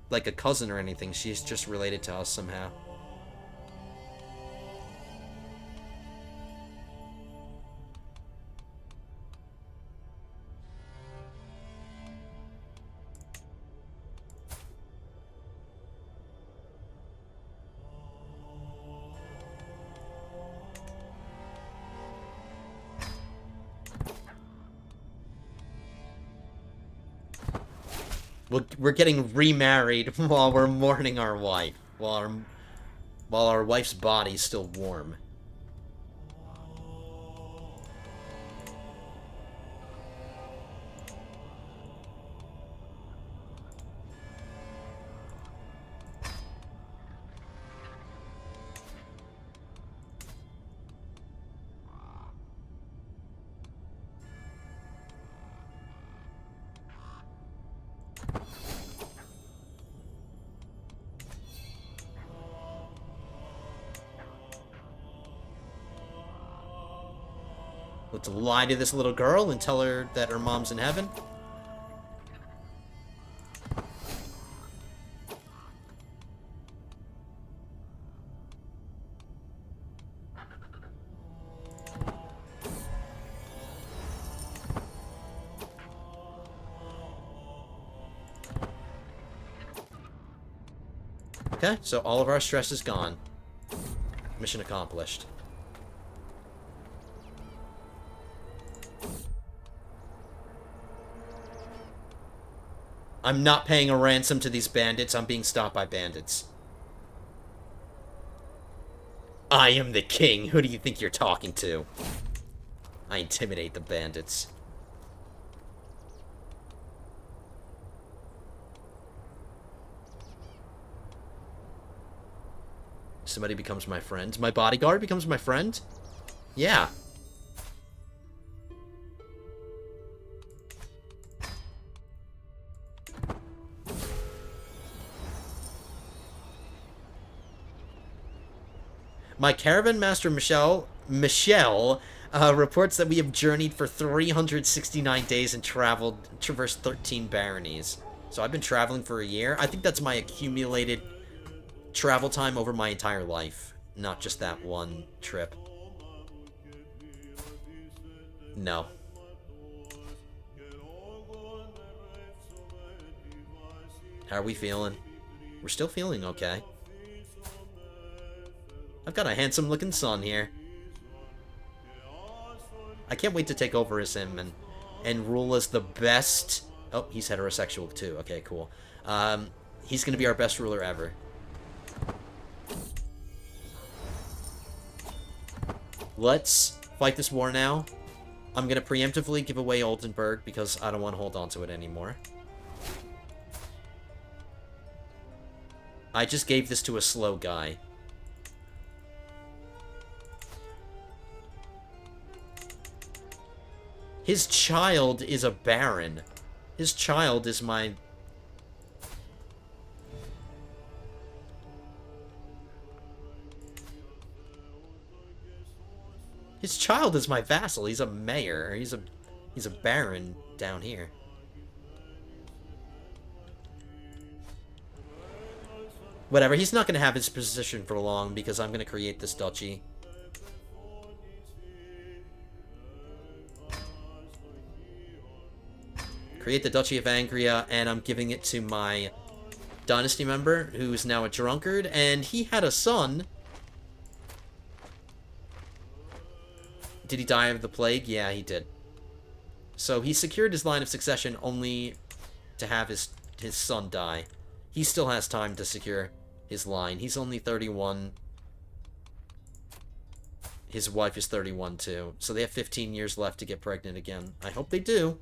like a cousin or anything. She's just related to us somehow. We're getting remarried while we're mourning our wife, while our wife's body's still warm. Let's lie to this little girl and tell her that her mom's in heaven. Okay, so all of our stress is gone. Mission accomplished. I'm not paying a ransom to these bandits. I'm being stopped by bandits. I am the king. Who do you think you're talking to? I intimidate the bandits. Somebody becomes my friend. My bodyguard becomes my friend? Yeah. My caravan master Michelle reports that we have journeyed for 369 days and traversed 13 baronies. So I've been traveling for a year. I think that's my accumulated travel time over my entire life, not just that one trip. No. How are we feeling? We're still feeling okay. I've got a handsome-looking son here. I can't wait to take over as him and rule as the best... Oh, he's heterosexual too. Okay, cool. He's gonna be our best ruler ever. Let's fight this war now. I'm gonna preemptively give away Oldenburg because I don't want to hold on to it anymore. I just gave this to a slow guy. His child is a baron. His child is my... His child is my vassal. He's a mayor. He's a baron down here. Whatever, he's not going to have his position for long because I'm going to create this duchy. Create the Duchy of Angria, and I'm giving it to my dynasty member, who is now a drunkard, and he had a son. Did he die of the plague? Yeah, he did. So he secured his line of succession only to have his son die. He still has time to secure his line. He's only 31. His wife is 31 too. So they have 15 years left to get pregnant again. I hope they do.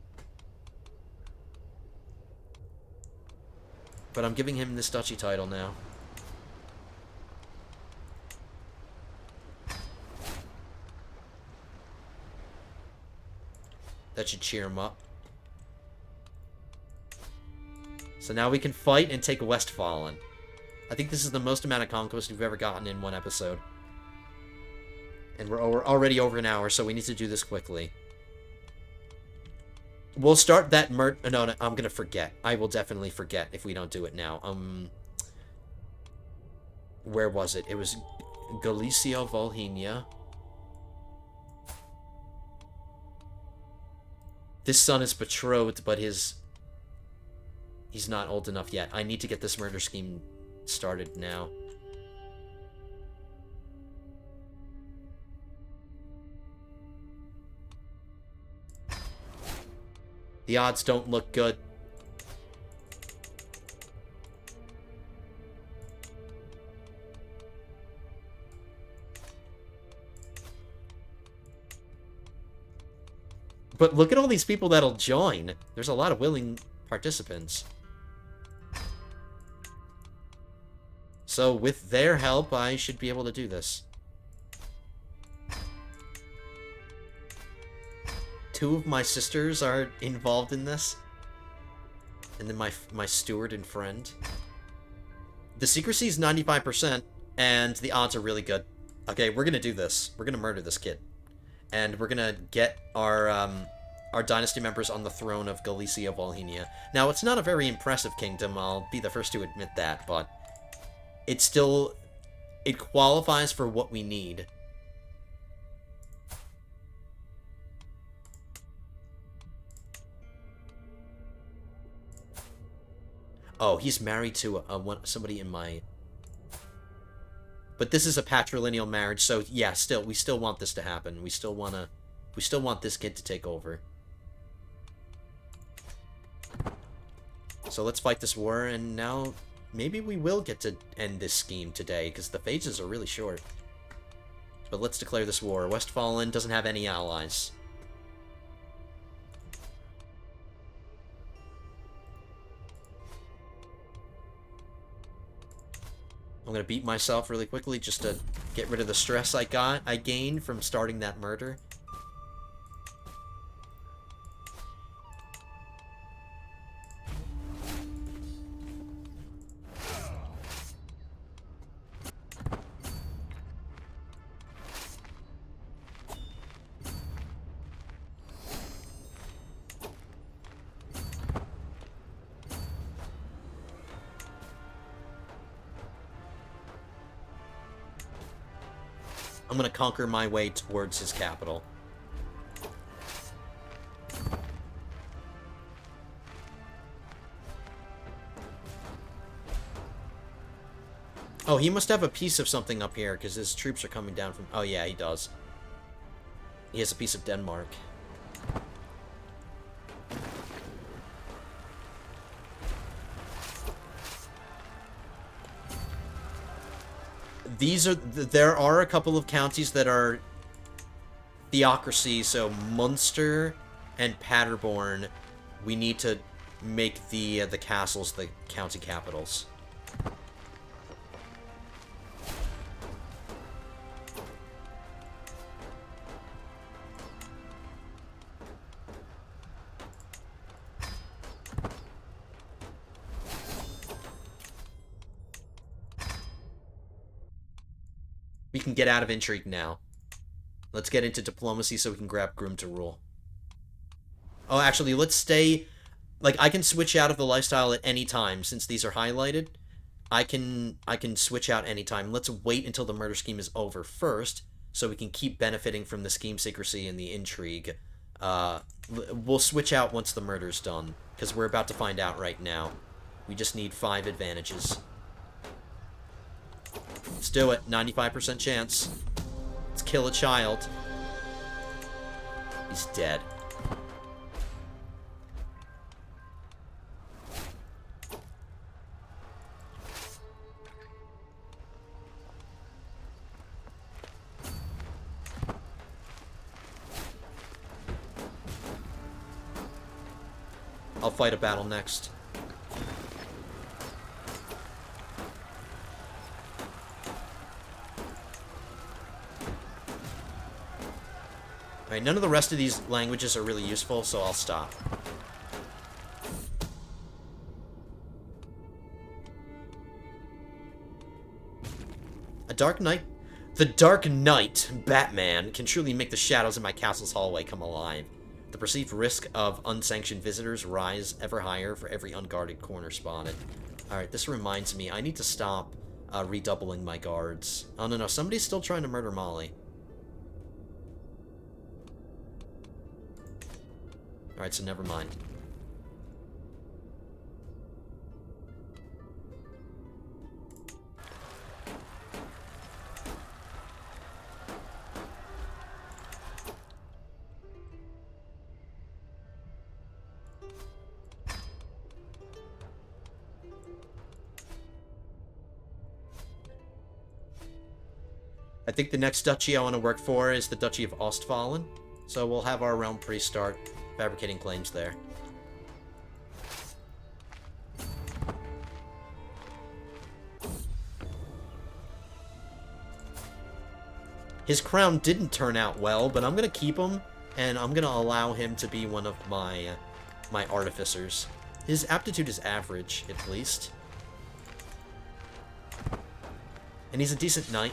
But I'm giving him this duchy title now. That should cheer him up. So now we can fight and take Westfalen. I think this is the most amount of conquest we've ever gotten in one episode. And we're already over an hour, so we need to do this quickly. We'll start that No, I'm gonna forget. I will definitely forget if we don't do it now. Where was it? It was Galicia, Volhynia. This son is betrothed, but he's not old enough yet. I need to get this murder scheme started now. The odds don't look good. But look at all these people that'll join. There's a lot of willing participants. So with their help, I should be able to do this. 2 of my sisters are involved in this. And then my steward and friend. The secrecy is 95%, and the odds are really good. Okay, we're gonna do this. We're gonna murder this kid. And we're gonna get our dynasty members on the throne of Galicia, Volhynia. Now, it's not a very impressive kingdom, I'll be the first to admit that, but it qualifies for what we need. Oh, he's married to somebody in my... But this is a patrilineal marriage, so yeah, we still want this to happen. We still want this kid to take over. So let's fight this war, and now maybe we will get to end this scheme today, because the phases are really short. But let's declare this war. Westfalen doesn't have any allies. I'm gonna beat myself really quickly just to get rid of the stress I gained from starting that murder. I'm gonna conquer my way towards his capital. Oh, he must have a piece of something up here, because his troops are coming down from... Oh, yeah, he does. He has a piece of Denmark. There are a couple of counties that are theocracy, so Munster and Paderborn, we need to make the castles the county capitals. We can get out of intrigue now. Let's get into diplomacy so we can grab Groom to rule. Oh, actually, let's stay... Like, I can switch out of the lifestyle at any time, since these are highlighted. I can switch out anytime. Let's wait until the murder scheme is over first, so we can keep benefiting from the scheme secrecy and the intrigue. We'll switch out once the murder's done, because we're about to find out right now. We just need 5 advantages. Let's do it. 95% chance. Let's kill a child. He's dead. I'll fight a battle next. Alright, none of the rest of these languages are really useful, so I'll stop. A Dark Knight? The Dark Knight, Batman, can truly make the shadows in my castle's hallway come alive. The perceived risk of unsanctioned visitors rise ever higher for every unguarded corner spotted. Alright, this reminds me, I need to stop redoubling my guards. Oh, no, somebody's still trying to murder Molly. Alright, so never mind. I think the next duchy I want to work for is the Duchy of Ostfalen. So we'll have our realm priest start fabricating claims there. His crown didn't turn out well, but I'm going to keep him, and I'm going to allow him to be one of my my artificers. His aptitude is average, at least. And he's a decent knight.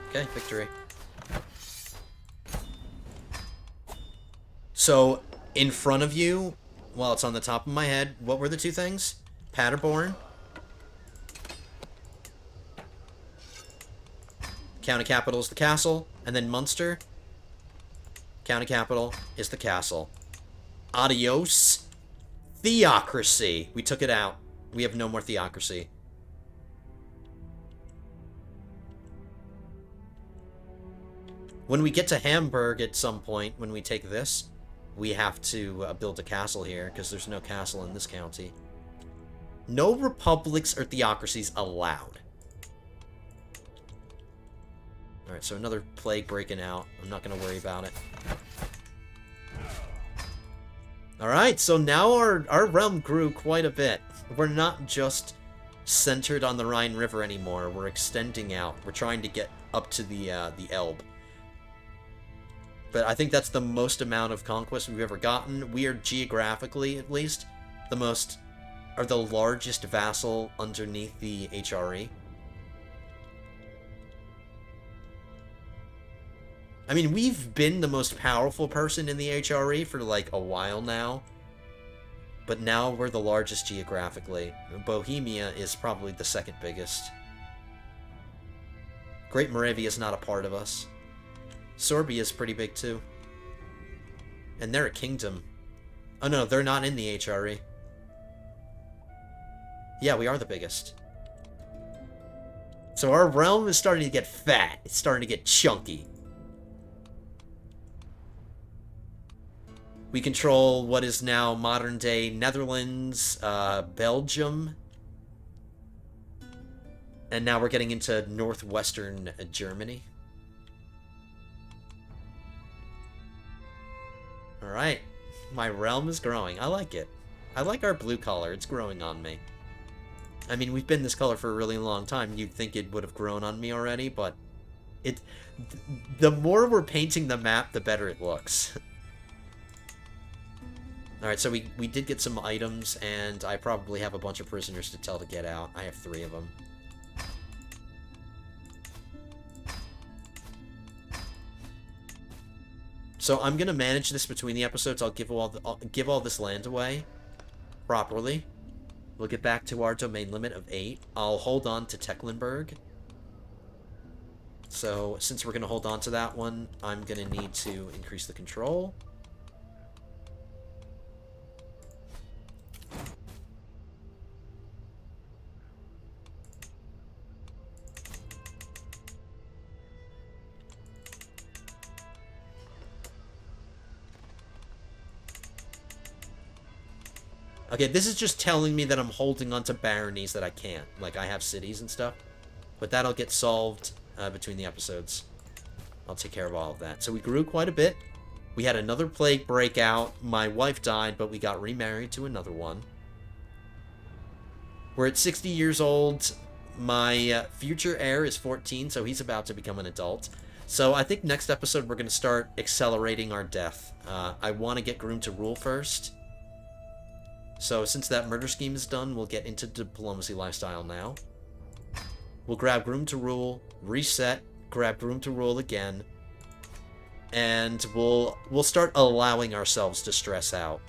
Okay, victory. So, in front of you, well, it's on the top of my head, what were the two things? Paderborn. County capital is the castle, and then Munster. County capital is the castle. Adios. Theocracy. We took it out. We have no more theocracy. When we get to Hamburg at some point, when we take this, we have to build a castle here, because there's no castle in this county. No republics or theocracies allowed. Alright, so another plague breaking out. I'm not going to worry about it. Alright, so now our realm grew quite a bit. We're not just centered on the Rhine River anymore. We're extending out. We're trying to get up to the Elbe. But I think that's the most amount of conquest we've ever gotten. We are geographically, at least, the largest vassal underneath the HRE. I mean, we've been the most powerful person in the HRE for, like, a while now. But now we're the largest geographically. Bohemia is probably the second biggest. Great Moravia is not a part of us. Sorbia is pretty big, too. And they're a kingdom. Oh, no, they're not in the HRE. Yeah, we are the biggest. So our realm is starting to get fat. It's starting to get chunky. We control what is now modern-day Netherlands, Belgium. And now we're getting into northwestern Germany. Alright, my realm is growing. I like it. I like our blue color. It's growing on me. I mean, we've been this color for a really long time. You'd think it would have grown on me already, but the more we're painting the map, the better it looks. Alright, so we did get some items, and I probably have a bunch of prisoners to tell to get out. I have 3 of them. So I'm gonna manage this between the episodes. I'll give all this land away properly. We'll get back to our domain limit of 8. I'll hold on to Tecklenburg. So since we're gonna hold on to that one, I'm gonna need to increase the control. Okay, this is just telling me that I'm holding on to baronies that I can't. Like, I have cities and stuff. But that'll get solved between the episodes. I'll take care of all of that. So we grew quite a bit. We had another plague break out. My wife died, but we got remarried to another one. We're at 60 years old. My future heir is 14, so he's about to become an adult. So I think next episode we're going to start accelerating our death. I want to get Groom to Rule first. So since that murder scheme is done, we'll get into Diplomacy Lifestyle now. We'll grab Groom to Rule, reset, grab Groom to Rule again, and we'll start allowing ourselves to stress out.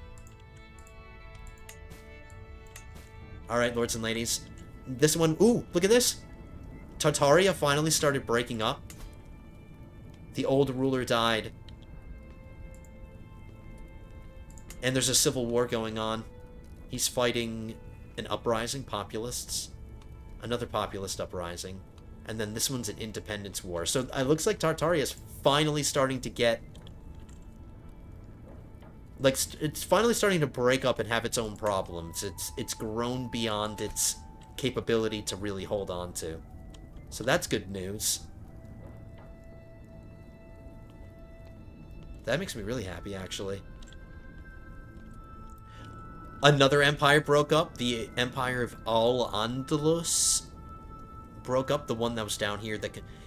Alright, lords and ladies. This one, ooh, look at this! Tartaria finally started breaking up. The old ruler died. And there's a civil war going on. He's fighting an uprising, populists. Another populist uprising. And then this one's an independence war. So it looks like Tartaria is finally starting to get... like, it's finally starting to break up and have its own problems. It's grown beyond its capability to really hold on to. So that's good news. That makes me really happy, actually. Another empire broke up. The Empire of Al-Andalus broke up. The one that was down here.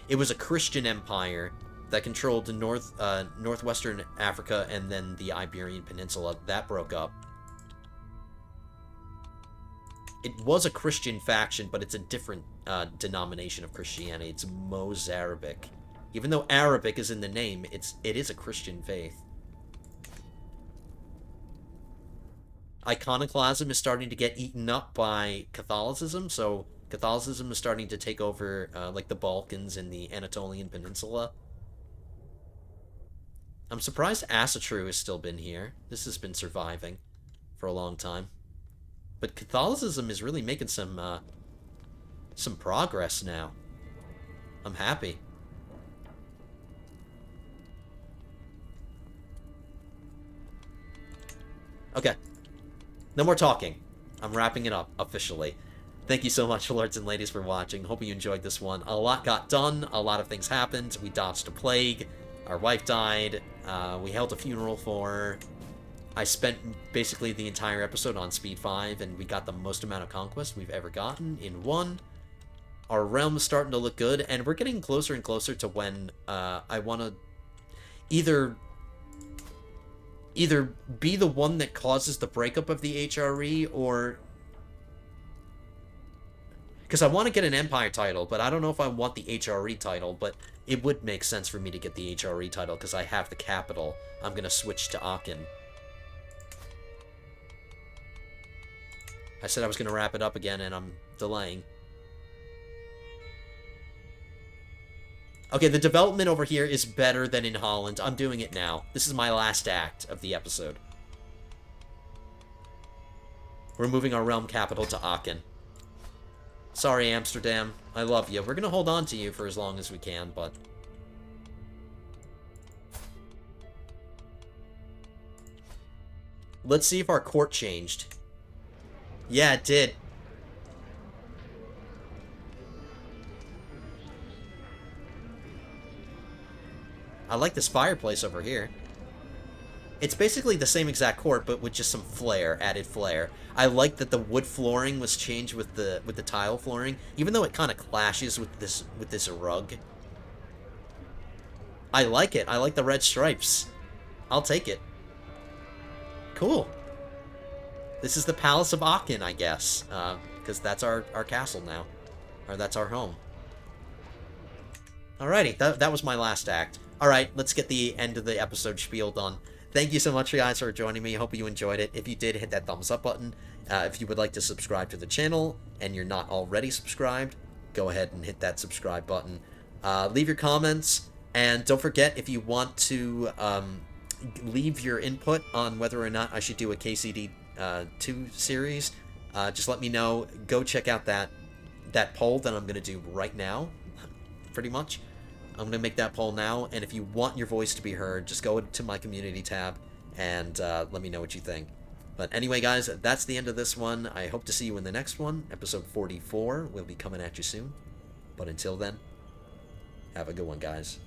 It was a Christian empire that controlled the northwestern Africa and then the Iberian Peninsula. That broke up. It was a Christian faction, but it's a different denomination of Christianity. It's Mozarabic. Even though Arabic is in the name, it is a Christian faith. Iconoclasm is starting to get eaten up by Catholicism, so Catholicism is starting to take over, like, the Balkans and the Anatolian Peninsula. I'm surprised Asatru has still been here. This has been surviving for a long time. But Catholicism is really making some progress now. I'm happy. Okay. No more talking. I'm wrapping it up, officially. Thank you so much, lords and ladies, for watching. Hope you enjoyed this one. A lot got done. A lot of things happened. We dodged a plague. Our wife died. We held a funeral for her. I spent basically the entire episode on Speed 5, and we got the most amount of conquest we've ever gotten in one. Our realm is starting to look good, and we're getting closer and closer to when I want to either be the one that causes the breakup of the HRE, or... because I want to get an Empire title, but I don't know if I want the HRE title, but it would make sense for me to get the HRE title, because I have the capital. I'm going to switch to Aachen. I said I was going to wrap it up again, and I'm delaying. Okay, the development over here is better than in Holland. I'm doing it now. This is my last act of the episode. We're moving our realm capital to Aachen. Sorry, Amsterdam. I love you. We're going to hold on to you for as long as we can, but... let's see if our court changed. Yeah, it did. I like this fireplace over here. It's basically the same exact court, but with just some flair, added flair. I like that the wood flooring was changed with the tile flooring, even though it kind of clashes with this rug. I like it. I like the red stripes. I'll take it. Cool. This is the Palace of Aachen, I guess, because that's our castle now, or that's our home. Alrighty, that was my last act. Alright, let's get the end of the episode spiel done. Thank you so much, guys, for joining me. Hope you enjoyed it. If you did, hit that thumbs up button. If you would like to subscribe to the channel and you're not already subscribed, go ahead and hit that subscribe button. Leave your comments, and don't forget, if you want to leave your input on whether or not I should do a KCD 2 series, just let me know. Go check out that poll that I'm going to do right now, pretty much. I'm going to make that poll now, and if you want your voice to be heard, just go to my community tab and let me know what you think. But anyway, guys, that's the end of this one. I hope to see you in the next one. Episode 44 will be coming at you soon. But until then, have a good one, guys.